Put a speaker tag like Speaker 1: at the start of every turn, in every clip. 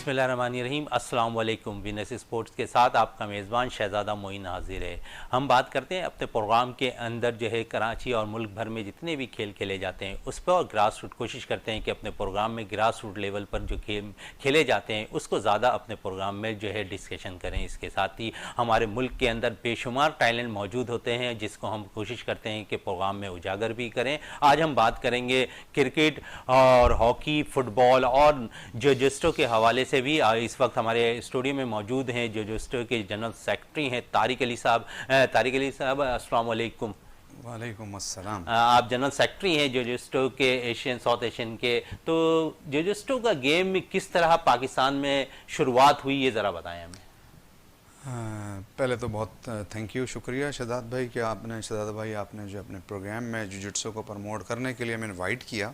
Speaker 1: बिस्मिल्लाहिर्रहमानिर्रहीम। अस्सलाम वालेकुम। विनस स्पोर्ट्स के साथ आपका मेज़बान शहज़ादा मोइन हाजिर है। हम बात करते हैं अपने प्रोग्राम के अंदर जो है कराची और मुल्क भर में जितने भी खेल खेले जाते हैं उस पर, और ग्रास रूट कोशिश करते हैं कि अपने प्रोग्राम में ग्रास रूट लेवल पर जो खेल खेले जाते हैं उसको ज़्यादा अपने प्रोग्राम में जो है डिस्कशन करें। इसके साथ ही हमारे मुल्क के अंदर बेशुमार टैलेंट मौजूद होते हैं जिसको हम कोशिश करते हैं कि प्रोग्राम में उजागर भी करें। आज हम बात करेंगे क्रिकेट और हॉकी, फुटबॉल और जोजिस्टो के हवाले से भी। इस वक्त हमारे स्टूडियो में मौजूद हैं जोजिस्टो के जनरल सेक्रेटरी हैं तारिक अली साहब। तारिक अली साहब, अस्सलाम वालेकुम।
Speaker 2: वालेकुम अस्सलाम।
Speaker 1: आप जनरल सेक्रेटरी हैं जोजिस्टो के साउथ एशियन के। तो जोजिस्टो का गेम किस तरह पाकिस्तान में शुरुआत हुई, ये ज़रा बताएं हमें।
Speaker 2: पहले तो बहुत थैंक यू, शुक्रिया शहजाद भाई कि आपने जो अपने प्रोग्राम में जुजित्सो को प्रमोट करने के लिए हमें इनवाइट किया।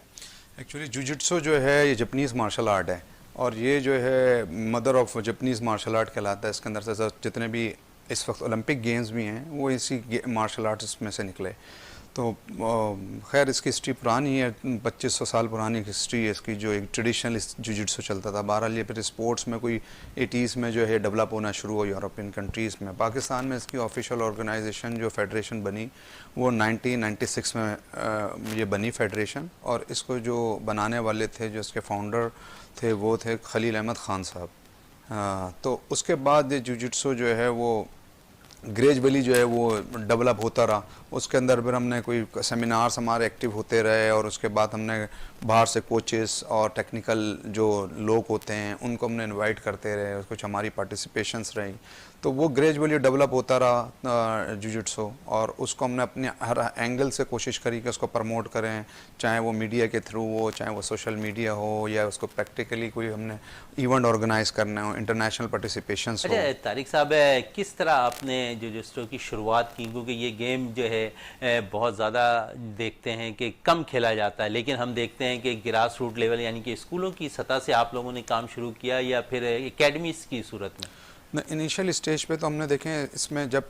Speaker 2: एक्चुअली जुजित्सो जो है ये जापानीज़ मार्शल आर्ट है और ये जो है mother of Japanese martial art कहलाता है। इसके अंदर से जितने भी इस वक्त ओलंपिक गेम्स भी हैं वो इसी मार्शल आर्ट्स में से निकले। तो खैर इसकी हिस्ट्री पुरानी है, 2500 साल पुरानी हिस्ट्री है इसकी, जो एक ट्रेडिशनल जुजित्सु चलता था। बहरहाल ये फिर स्पोर्ट्स में कोई 80s में जो है डेवलप होना शुरू हुआ यूरोपियन कंट्रीज़ में। पाकिस्तान में इसकी ऑफिशियल ऑर्गेनाइजेशन जो फेडरेशन बनी वो 1996 में ये बनी फेडरेशन, और इसको जो बनाने वाले थे, जो इसके फाउंडर थे, वो थे खलील अहमद ख़ान साहब। तो उसके बाद ये जुजित्सु जो है वो ग्रेजुअली जो है वो डेवलप होता रहा। उसके अंदर फिर हमने कोई सेमिनार्स हमारे एक्टिव होते रहे और उसके बाद हमने बाहर से कोचेस और टेक्निकल जो लोग होते हैं उनको हमने इनवाइट करते रहे, कुछ हमारी पार्टिसिपेशंस रही। तो वो ग्रेजुअली डेवलप होता रहा जुजित्सो, और उसको हमने अपने हर एंगल से कोशिश करी कि उसको प्रमोट करें, चाहे वो मीडिया के थ्रू हो, चाहे वो सोशल मीडिया हो, या उसको प्रैक्टिकली कोई हमने इवेंट ऑर्गेनाइज करना हो, इंटरनेशनल पार्टिसिपेशंस हो।
Speaker 1: अच्छा तारिक साहब, किस तरह आपने जुजित्सो की शुरुआत की? क्योंकि ये गेम जो है बहुत ज़्यादा देखते हैं कि कम खेला जाता है, लेकिन हम देखते हैं कि ग्रास रूट लेवल यानी कि स्कूलों की सतह से आप लोगों ने काम शुरू किया या फिर एकेडमीज़ की सूरत में?
Speaker 2: इनिशियल स्टेज पे तो हमने देखें, इसमें जब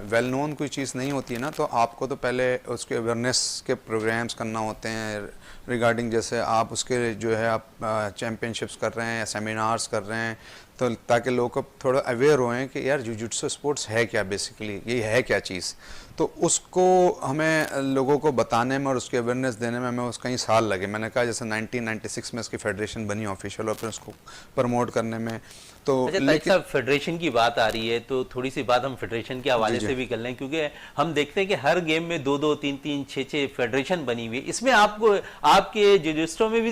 Speaker 2: वेल नोन कोई चीज़ नहीं होती है ना, तो आपको तो पहले उसके अवेयरनेस के प्रोग्राम्स करना होते हैं रिगार्डिंग, जैसे आप उसके जो है आप चैम्पियनशिप्स कर रहे हैं या सेमिनार्स कर रहे हैं, तो ताकि लोग थोड़ा अवेयर होएं कि यार जुजित्सु स्पोर्ट्स है क्या, बेसिकली ये है क्या चीज़। तो उसको हमें लोगों को बताने में और उसकी अवेयरनेस देने में हमें कई साल लगे। मैंने कहा जैसे 1996 में इसकी फेडरेशन बनी ऑफिशियल, और फिर उसको प्रमोट करने में। तो
Speaker 1: अच्छा तारिक साहब, फेडरेशन की बात आ रही है तो थोड़ी सी बात हम फेडरेशन के हवाले से भी कर लें, क्योंकि हम देखते हैं कि हर गेम में 2-2, 3-3, 6-6 फेडरेशन बनी हुई है। इसमें आपको आपके जुजित्सो में भी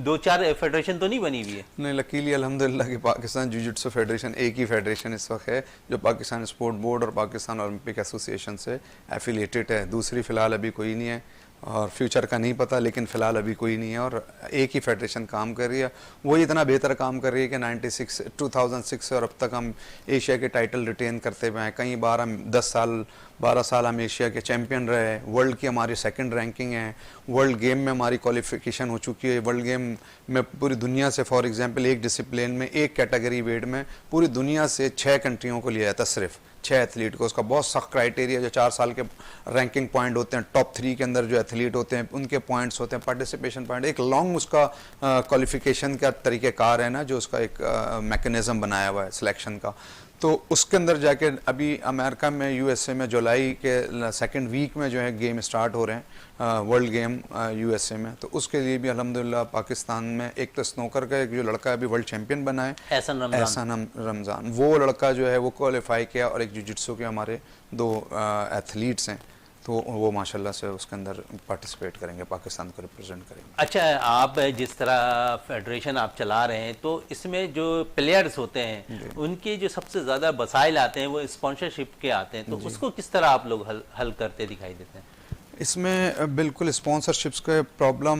Speaker 1: 2-4 फेडरेशन तो नहीं बनी हुई है?
Speaker 2: नहीं, लकीली अल्हम्दुलिल्लाह कि पाकिस्तान जुजित्सु फेडरेशन एक ही फेडरेशन इस वक्त है जो पाकिस्तान स्पोर्ट बोर्ड और पाकिस्तान ओलंपिक एसोसिएशन से एफिलिएटेड है। दूसरी फ़िलहाल अभी कोई नहीं है और फ्यूचर का नहीं पता, लेकिन फ़िलहाल अभी कोई नहीं है और एक ही फेडरेशन काम कर रही है। वही इतना बेहतर काम कर रही है कि 2006 से और अब तक हम एशिया के टाइटल रिटेन करते हुए हैं। कई बार हम 12 साल हम एशिया के चैम्पियन रहे। वर्ल्ड की हमारी सेकंड रैंकिंग है। वर्ल्ड गेम में हमारी क्वालिफिकेशन हो चुकी है। वर्ल्ड गेम में पूरी दुनिया से, फॉर एग्जांपल एक डिसिप्लिन में, एक कैटेगरी वेट में पूरी दुनिया से 6 कंट्रियों को लिया जाता, सिर्फ 6 एथलीट को। उसका बहुत सख्त क्राइटेरिया, जो 4 साल के रैंकिंग पॉइंट होते हैं, टॉप 3 के अंदर जो एथलीट होते हैं उनके पॉइंट्स होते हैं, पार्टिसिपेशन पॉइंट, एक लॉन्ग उसका क्वालिफिकेशन का तरीक़ेकार है ना, जो उसका एक मैकेनिज़्म बनाया हुआ है सिलेक्शन का। तो उसके अंदर जाके अभी अमेरिका में, यूएसए में जुलाई के सेकंड वीक में जो है गेम स्टार्ट हो रहे हैं, वर्ल्ड गेम यूएसए में। तो उसके लिए भी अल्हम्दुलिल्लाह पाकिस्तान में एक तो स्नोकर का एक जो लड़का अभी वर्ल्ड चैंपियन बना है, एहसान रमज़ान, वो लड़का जो है वो क्वालिफाई किया, और एक जुजित्सु के हमारे 2 एथलीट्स हैं, तो वो माशाल्लाह से उसके अंदर पार्टिसिपेट करेंगे, पाकिस्तान को रिप्रेजेंट करेंगे।
Speaker 1: अच्छा, आप जिस तरह फेडरेशन आप चला रहे हैं तो इसमें जो प्लेयर्स होते हैं उनके जो सबसे ज़्यादा मसाइल आते हैं वो स्पॉन्सरशिप के आते हैं, तो उसको किस तरह आप लोग हल करते दिखाई देते हैं?
Speaker 2: इसमें बिल्कुल स्पॉन्सरशिप्स के प्रॉब्लम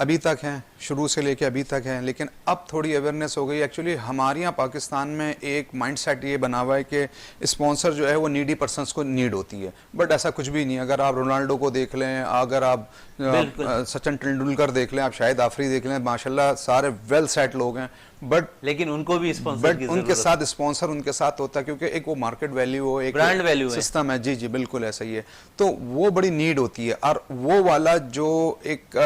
Speaker 2: अभी तक हैं, शुरू से लेके अभी तक है, लेकिन अब थोड़ी अवेयरनेस हो गई। एक्चुअली हमारे यहाँ पाकिस्तान में एक माइंडसेट ये बना हुआ है कि स्पॉन्सर जो है वो नीडी पर्सनस को नीड होती है, बट ऐसा कुछ भी नहीं है। अगर आप रोनाल्डो को देख लें, अगर आप सचिन तेंदुलकर देख लें, आप शाहिद आफरी देख लें, माशाल्लाह सारे वेल सेट लोग हैं, बट
Speaker 1: लेकिन उनको भी स्पॉन्सर की
Speaker 2: उनके साथ स्पॉन्सर उनके साथ होता है, क्योंकि एक वो मार्केट वैल्यू हो, एक
Speaker 1: ब्रांड वैल्यू
Speaker 2: सिस्टम है। जी बिल्कुल ऐसा ही है। तो वो बड़ी नीड होती है, और वो वाला जो एक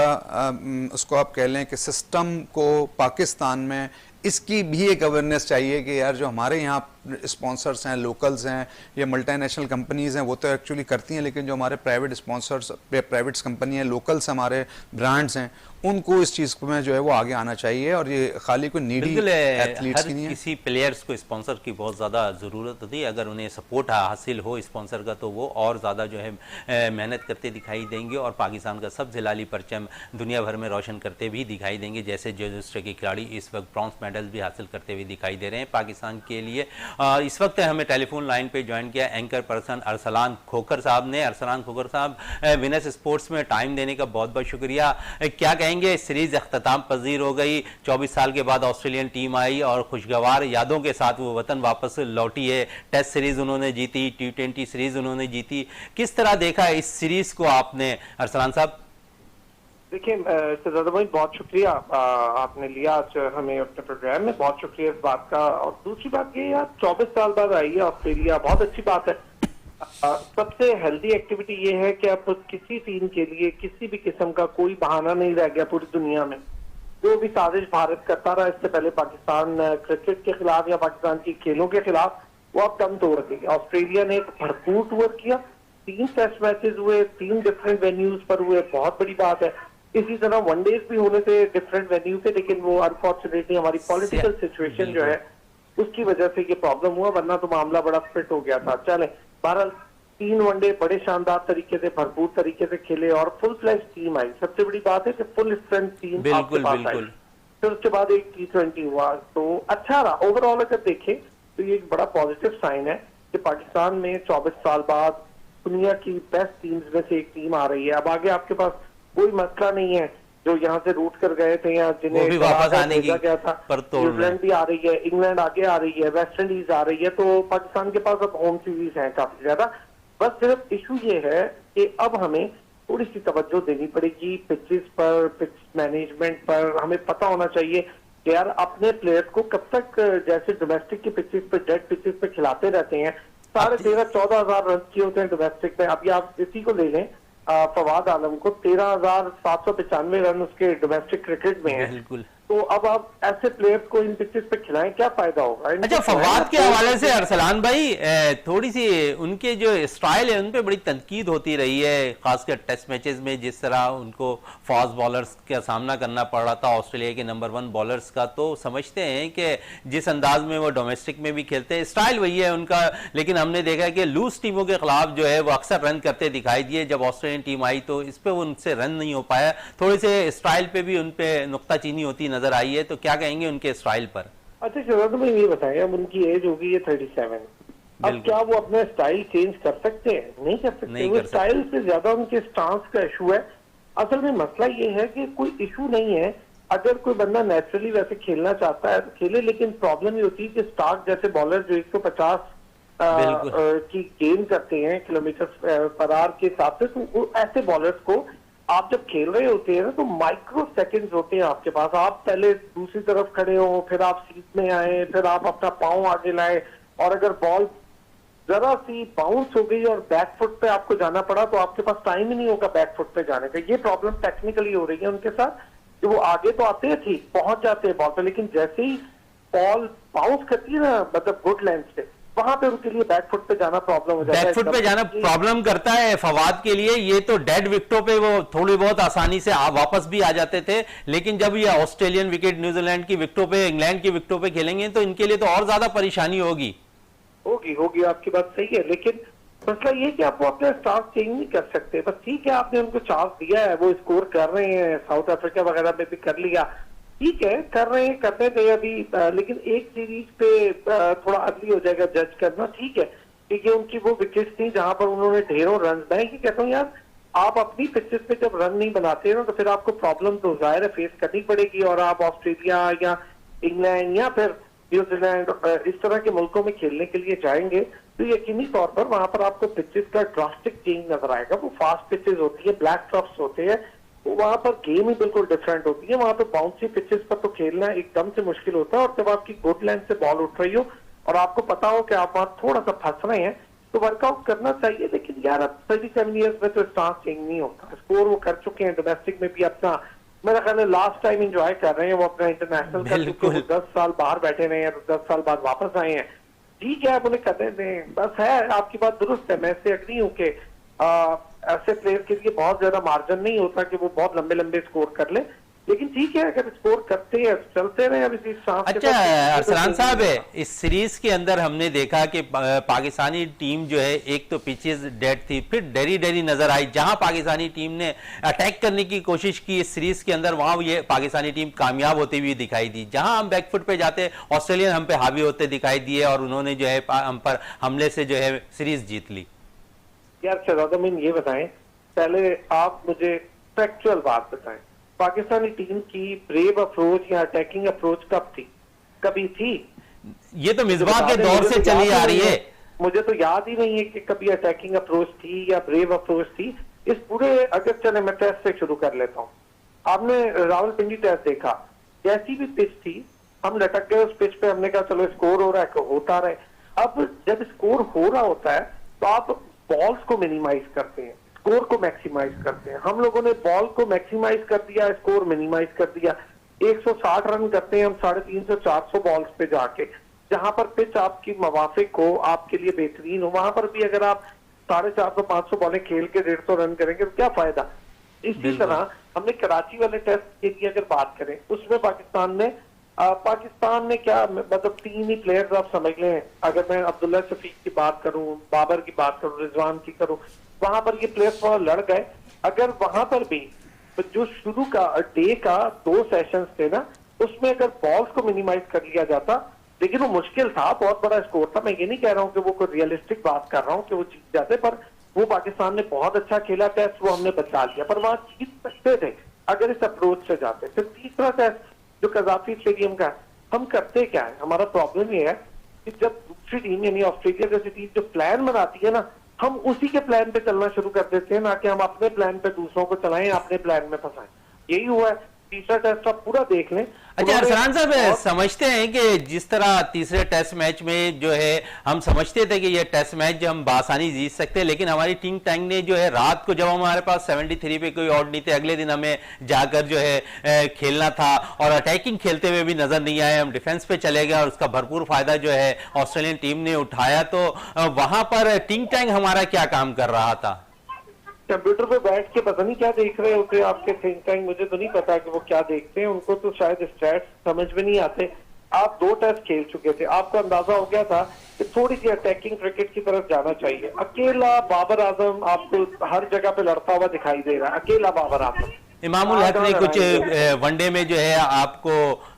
Speaker 2: उसको आप कह लें कि सिस्टम को पाकिस्तान में इसकी भी एक अवेयरनेस चाहिए कि यार जो हमारे यहाँ स्पॉन्सर्स हैं, लोकल्स हैं या मल्टीनेशनल कंपनीज़ हैं, वो तो एक्चुअली करती हैं, लेकिन जो हमारे प्राइवेट स्पॉन्सर्स, प्राइवेट कंपनी हैं, लोकल्स हमारे ब्रांड्स हैं, उनको इस चीज़ में जो है वो आगे आना चाहिए। और ये खाली कोई नीडी एथलीट्स की नहीं है।
Speaker 1: किसी प्लेयर्स को स्पॉन्सर की बहुत ज़्यादा ज़रूरत होती है। अगर उन्हें सपोर्ट हासिल हो स्पॉन्सर का, तो वो और ज़्यादा जो है मेहनत करते दिखाई देंगे और पाकिस्तान का सबसे लाली परचम दुनिया भर में रोशन करते भी दिखाई देंगे। जैसे जियोजिट्सो के खिलाड़ी इस वक्त ब्रॉन्ज मेडल भी हासिल करते हुए दिखाई दे रहे हैं पाकिस्तान के लिए। इस वक्त हमें टेलीफोन लाइन पे ज्वाइन किया एंकर पर्सन अरसलान खोखर साहब ने। अरसलान खोखर साहब, विनर्स स्पोर्ट्स में टाइम देने का बहुत बहुत शुक्रिया। क्या कहेंगे, सीरीज अख्ताम पजीर हो गई, 24 साल के बाद ऑस्ट्रेलियन टीम आई और खुशगवार यादों के साथ वो वतन वापस लौटी है। टेस्ट सीरीज उन्होंने जीती, T20 सीरीज उन्होंने जीती। किस तरह देखा इस सीरीज को आपने अरसलान साहब?
Speaker 3: देखिए शहजादा भाई, बहुत शुक्रिया आपने लिया आज हमें अपने प्रोग्राम में, बहुत शुक्रिया इस बात का। और दूसरी बात ये यार, 24 साल बाद आई है ऑस्ट्रेलिया, बहुत अच्छी बात है। सबसे हेल्दी एक्टिविटी ये है कि अब किसी टीम के लिए किसी भी किस्म का कोई बहाना नहीं रह गया पूरी दुनिया में। जो भी साजिश भारत करता रहा इससे पहले पाकिस्तान क्रिकेट के खिलाफ या पाकिस्तान की खेलों के खिलाफ, वो अब दम तोड़ गई। ऑस्ट्रेलिया ने एक भरपूर टूर किया, 3 टेस्ट मैचेस हुए, 3 डिफरेंट वेन्यूज पर हुए, बहुत बड़ी बात है। इसी तरह वनडेज भी होने थे डिफरेंट वेन्यू पे, लेकिन वो अनफॉर्चुनेटली हमारी पॉलिटिकल सिचुएशन जो है उसकी वजह से ये प्रॉब्लम हुआ, वरना तो मामला बड़ा फिट हो गया था। चले, बहरहाल 3 वनडे बड़े शानदार तरीके से, भरपूर तरीके से खेले और फुल फ्लैश टीम आई। सबसे बड़ी बात है कि फुल स्ट्रेंथ टीम आपके पास आई। फिर उसके बाद एक T20 हुआ, तो अच्छा रहा ओवरऑल। अगर देखें तो ये एक बड़ा पॉजिटिव साइन है कि पाकिस्तान में 24 साल बाद दुनिया की बेस्ट टीम्स में से एक टीम आ रही है। अब आगे आपके पास कोई मसला नहीं है जो यहाँ से रूट कर गए थे या जिन्हें
Speaker 1: वापस आने की
Speaker 3: गया था। न्यूजीलैंड भी आ रही है, इंग्लैंड आगे आ रही है, वेस्ट इंडीज आ रही है, तो पाकिस्तान के पास अब होम सीरीज है काफी ज्यादा। बस सिर्फ इशू ये है कि अब हमें थोड़ी सी तवज्जो देनी पड़ेगी पिचेस पर, पिच मैनेजमेंट पर। हमें पता होना चाहिए कि यार अपने प्लेयर्स को कब तक जैसे डोमेस्टिक की पिचेस पे, डेड पिचेस पे खिलाते रहते हैं। 13,500-14,000 रन किए होते हैं डोमेस्टिक में। अभी आप इसी को ले लें, फवाद आलम को 13,795 रन उसके डोमेस्टिक क्रिकेट में है। तो अब आप ऐसे प्लेयर्स को इन पिचेस पे खिलाएं, क्या फायदा होगा?
Speaker 1: अच्छा, फवाद के हवाले से अरसलान भाई, थोड़ी सी उनके जो स्टाइल है उन पे बड़ी तनकीद होती रही है, खासकर टेस्ट मैचेस में जिस तरह उनको फास्ट बॉलर्स का सामना करना पड़ रहा था, ऑस्ट्रेलिया के नंबर 1 बॉलर्स का। तो समझते हैं कि जिस अंदाज में वो डोमेस्टिक में भी खेलते हैं, स्टाइल वही है उनका, लेकिन हमने देखा कि लूज टीमों के खिलाफ जो है वो अक्सर रन करते दिखाई दिए। जब ऑस्ट्रेलियन टीम आई तो इस पर उनसे रन नहीं हो पाया, थोड़े से स्टाइल पे भी उन पे नुक्ताचीनी होती नजर आई है। तो क्या कहेंगे उनके स्टाइल पर?
Speaker 3: अच्छा शहजाद भाई, ये बताएं, अब उनकी एज होगी 37, अब क्या वो अपना स्टाइल चेंज कर सकते हैं? नहीं कर सकते। वो स्टाइल से ज्यादा उनके स्टांस का इशू है। असल में मसला ये है कि कोई इशू नहीं है, अगर कोई बंदा नेचुरली वैसे खेलना चाहता है तो खेले, लेकिन प्रॉब्लम ये होती है कि स्टार्क जैसे बॉलर जो 150 की गेंद करते हैं किलोमीटर पर आवर के हिसाब से, तो ऐसे बॉलर्स को आप जब खेल रहे होते हैं ना, तो माइक्रो सेकंड्स होते हैं आपके पास। आप पहले दूसरी तरफ खड़े हो, फिर आप सीट में आए, फिर आप अपना पांव आगे लाए, और अगर बॉल जरा सी बाउंस हो गई और बैक फुट पे आपको जाना पड़ा, तो आपके पास टाइम ही नहीं होगा बैक फुट पे जाने का। ये प्रॉब्लम टेक्निकली हो रही है उनके साथ कि वो आगे तो आते हैं, ठीक पहुंच जाते हैं बॉल पे, लेकिन जैसे ही बॉल बाउंस करती है ना, मतलब गुड लेंथ से, वहां पे उनके लिए बैक फुट पे जाना प्रॉब्लम हो जाता है।
Speaker 1: बैक फुट पे जाना प्रॉब्लम करता है फवाद के लिए। ये तो डेड विकेटों पे वो थोड़ी बहुत आसानी से वापस भी आ जाते थे, लेकिन जब ये ऑस्ट्रेलियन विकेट न्यूजीलैंड की विकेटों पे, इंग्लैंड की विकेटों पे खेलेंगे तो इनके लिए तो और ज्यादा परेशानी होगी।
Speaker 3: होगी आपकी बात सही है, लेकिन मसला ये कि आप वो अपने स्टार्ट चेंज नहीं कर सकते। बस ठीक है, आपने उनको चांस दिया है, वो स्कोर कर रहे हैं, साउथ अफ्रीका वगैरह में भी कर लिया, ठीक है, कर रहे हैं, करने दें अभी। लेकिन एक सीरीज पे थोड़ा अर्ली हो जाएगा जज करना, ठीक है, क्योंकि उनकी वो विकेट्स थी जहां पर उन्होंने ढेरों रन। मैं ये कहता हूँ यार, आप अपनी पिचेस पे जब रन नहीं बनाते ना, तो फिर आपको प्रॉब्लम तो जाहिर है फेस करनी पड़ेगी। और आप ऑस्ट्रेलिया या इंग्लैंड या फिर न्यूजीलैंड इस तरह के मुल्कों में खेलने के लिए जाएंगे, तो यकीनी तौर पर वहां पर आपको पिचेस का ड्रास्टिक चेंज नजर आएगा। वो फास्ट पिचेस होती है, ब्लैक टॉप्स होते हैं, वहां पर गेम ही बिल्कुल डिफरेंट होती है। वहां पर बाउंसी पिचेस पर तो खेलना एकदम से मुश्किल होता है, और जब आपकी गुड लेंथ से बॉल उठ रही हो और आपको पता हो कि आप वहां थोड़ा सा फंस रहे हैं, तो वर्कआउट करना चाहिए। लेकिन यार अब 37 ईयर्स में तो स्टांस चेंज नहीं होता। स्कोर वो कर चुके हैं, डोमेस्टिक में भी अपना मेरा ख्याल है लास्ट टाइम एंजॉय कर रहे हैं वो अपना इंटरनेशनल का, क्योंकि वो 10 साल बाहर बैठे रहे हैं तो 10 साल बाद वापस आए हैं। ठीक है, आप उन्हें करने दें, बस है, आपकी बात दुरुस्त है, मैं इससे एग्री हूँ कि ऐसे प्लेयर के लिए बहुत ज्यादा मार्जिन नहीं होता कि वो बहुत लंबे लंबे स्कोर कर ले, लेकिन ठीक है अगर स्कोर करते हैं चलते रहे अब इसी सांस के
Speaker 1: अच्छा
Speaker 3: साथ।
Speaker 1: अरसलान साहब, इस सीरीज के अंदर हमने देखा कि पाकिस्तानी टीम जो है एक तो पिचेस डेड थी, फिर डरी डरी नजर आई। जहां पाकिस्तानी टीम ने अटैक करने की कोशिश की इस सीरीज के अंदर, वहां ये पाकिस्तानी टीम कामयाब होती हुई दिखाई दी। जहां हम बैकफुट पे जाते ऑस्ट्रेलियन हम पे हावी होते दिखाई दिए और उन्होंने जो है हम पर हमले से जो है सीरीज जीत ली।
Speaker 3: यार शहजाद अमीन ये बताएं, पहले आप मुझे फैक्चुअल बात बताएं, पाकिस्तानी टीम की ब्रेव अप्रोच या अटैकिंग अप्रोच कब थी? कभी थी?
Speaker 1: ये तो मिसबाह के दौर से चली आ रही है।
Speaker 3: मुझे तो याद ही नहीं है कि कभी अटैकिंग अप्रोच थी या ब्रेव अप्रोच थी इस पूरे। अगर चले मैं टेस्ट से शुरू कर लेता हूँ। आपने रावलपिंडी टेस्ट देखा, जैसी भी पिच थी हम लटक गए उस पिच पे, हमने कहा चलो स्कोर हो रहा है, होता रहे। अब जब स्कोर हो रहा होता है तो आप बॉल्स को मिनिमाइज करते हैं, स्कोर को मैक्सिमाइज करते हैं। हम लोगों ने बॉल को मैक्सिमाइज कर दिया, स्कोर मिनिमाइज कर दिया। 160 रन करते हैं हम 350 400 बॉल्स पे जाके, जहां पर पिच आपकी मवाफिक हो, आपके लिए बेहतरीन हो, वहां पर भी अगर आप 450 500 बॉलें खेल के 150 रन करेंगे तो क्या फायदा। इसी तरह हमने कराची वाले टेस्ट के लिए अगर बात करें, उसमें पाकिस्तान ने क्या, मतलब 3 ही प्लेयर्स आप समझ लें। अगर मैं अब्दुल्ला शफीक की बात करूं, बाबर की बात करूं, रिजवान की करूं, वहां पर ये प्लेयर्स थोड़ा लड़ गए। अगर वहां पर भी जो शुरू का डे का 2 सेशंस थे ना, उसमें अगर बॉल्स को मिनिमाइज कर लिया जाता, लेकिन वो मुश्किल था, बहुत बड़ा स्कोर था। मैं ये नहीं कह रहा हूँ कि वो कोई रियलिस्टिक बात कर रहा हूँ कि वो जीत जाते, पर वो पाकिस्तान ने बहुत अच्छा खेला टेस्ट, वो हमने बचा लिया, पर वहां जीत सकते थे अगर इस अप्रोच से जाते। फिर तीसरा टेस्ट जो कजाफी स्टेडियम का, हम करते क्या है, हमारा प्रॉब्लम ये है कि जब दूसरी टीम यानी ऑस्ट्रेलिया जैसी टीम जो प्लान बनाती है ना, हम उसी के प्लान पे चलना शुरू कर देते हैं, ना कि हम अपने प्लान पे दूसरों को चलाएं, अपने प्लान में फंसाएं। यही हुआ है। तीसरा टेस्ट आप पूरा देख लें।
Speaker 1: अच्छा अरसलान साहब, समझते हैं कि जिस तरह तीसरे टेस्ट मैच में जो है हम समझते थे कि ये टेस्ट मैच जो हम बासानी जीत सकते हैं, लेकिन हमारी टीम टैंक ने जो है रात को, जब हमारे पास 73 पे कोई ऑड नहीं थे, अगले दिन हमें जाकर जो है खेलना था और अटैकिंग खेलते हुए भी नजर नहीं आए, हम डिफेंस पे चले गए और उसका भरपूर फायदा जो है ऑस्ट्रेलियन टीम ने उठाया। तो वहां पर टीम टैंक हमारा क्या काम कर रहा था?
Speaker 3: कंप्यूटर पे बैठ के पता नहीं क्या देख रहे होते आपके थिंक टैंक, मुझे तो नहीं पता कि वो क्या देखते हैं, उनको तो शायद स्टैट्स समझ में नहीं आते। आप 2 टेस्ट खेल चुके थे, आपको अंदाजा हो गया था कि थोड़ी सी अटैकिंग क्रिकेट की तरफ जाना चाहिए। अकेला बाबर आजम आपको हर जगह पे लड़ता हुआ दिखाई दे रहा है, अकेला बाबर आजम।
Speaker 1: इमामुल हक ने कुछ वनडे में जो है आपको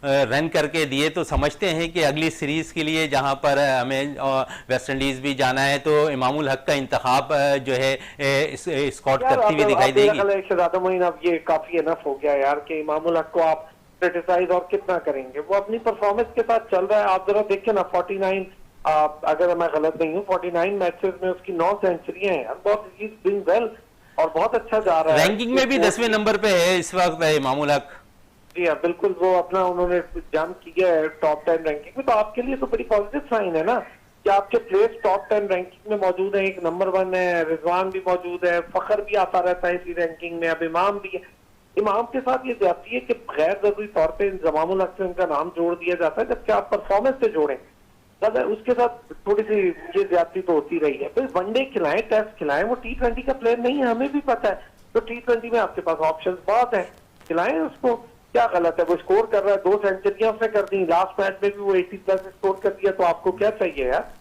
Speaker 1: रन करके दिए, तो समझते हैं कि अगली सीरीज के लिए जहां पर हमें वेस्ट इंडीज भी जाना है तो इमामुल हक का इंतखाब जो है स्कॉट करती हुई दिखाई देगी।
Speaker 3: अब ये काफी इनफ हो गया यार कि इमामुल हक को आप क्रिटिसाइज और कितना करेंगे, वो अपनी परफॉर्मेंस के साथ चल रहा है। आप जरा देखिए ना, 49 अगर मैं गलत नहीं हूँ 49 मैचेस में उसकी 9 सेंचुरियां हैं, बहुत ही डूइंग वेल और बहुत अच्छा जा रहा है।
Speaker 1: रैंकिंग में भी 10वें नंबर पे है इस वक्त इमामुल हक।
Speaker 3: जी हाँ बिल्कुल, वो अपना उन्होंने जंप किया है टॉप 10 रैंकिंग में, तो आपके लिए तो बड़ी पॉजिटिव साइन है ना कि आपके प्लेयर्स टॉप 10 रैंकिंग में मौजूद है। एक नंबर 1 है, रिजवान भी मौजूद है, फखर भी आता रहता है इसी रैंकिंग में, अब इमाम भी है। इमाम के साथ ये जाती है कि गैर जरूरी तौर पे जमामुल हक से उनका नाम जोड़ दिया जाता है, जबकि आप परफॉर्मेंस से जोड़ें, उसके साथ थोड़ी सी ये ज्यादती तो होती रही है। फिर वनडे खिलाएं, टेस्ट खिलाएं, वो T20 का प्लेयर नहीं है, हमें भी पता है। तो T20 में आपके पास ऑप्शंस बहुत है, खिलाएं उसको, क्या गलत है। वो स्कोर कर रहा है, 2 सेंचुरियां उसने कर दी, लास्ट मैच में भी वो 80+ स्कोर कर दिया, तो आपको क्या चाहिए यार।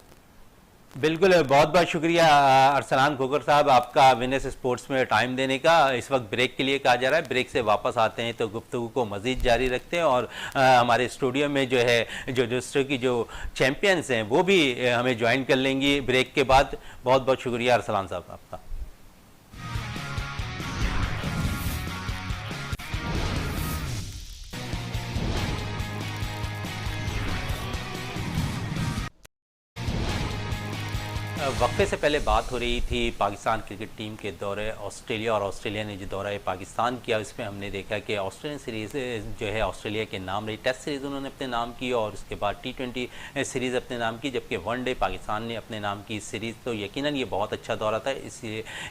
Speaker 1: बिल्कुल, बहुत बहुत शुक्रिया अरसलान खोकर साहब आपका विनेस स्पोर्ट्स में टाइम देने का। इस वक्त ब्रेक के लिए कहा जा रहा है, ब्रेक से वापस आते हैं तो गुफ्तगू को मज़ीद जारी रखते हैं और हमारे स्टूडियो में जो है जो डिस्ट्रिक्ट की जो चैम्पियंस हैं वो भी हमें ज्वाइन कर लेंगी ब्रेक के बाद। बहुत बहुत शुक्रिया अरसलान साहब आपका। वक्फे से पहले बात हो रही थी पाकिस्तान क्रिकेट टीम के दौरे ऑस्ट्रेलिया, और ऑस्ट्रेलिया ने जो दौरा पाकिस्तान किया इसमें हमने देखा कि ऑस्ट्रेलियन सीरीज़ जो है ऑस्ट्रेलिया के नाम रही, टेस्ट सीरीज़ उन्होंने अपने नाम की और उसके बाद T20 सीरीज़ अपने नाम की, जबकि वनडे पाकिस्तान ने अपने नाम की सीरीज़। तो यकीनन ये बहुत अच्छा दौरा था।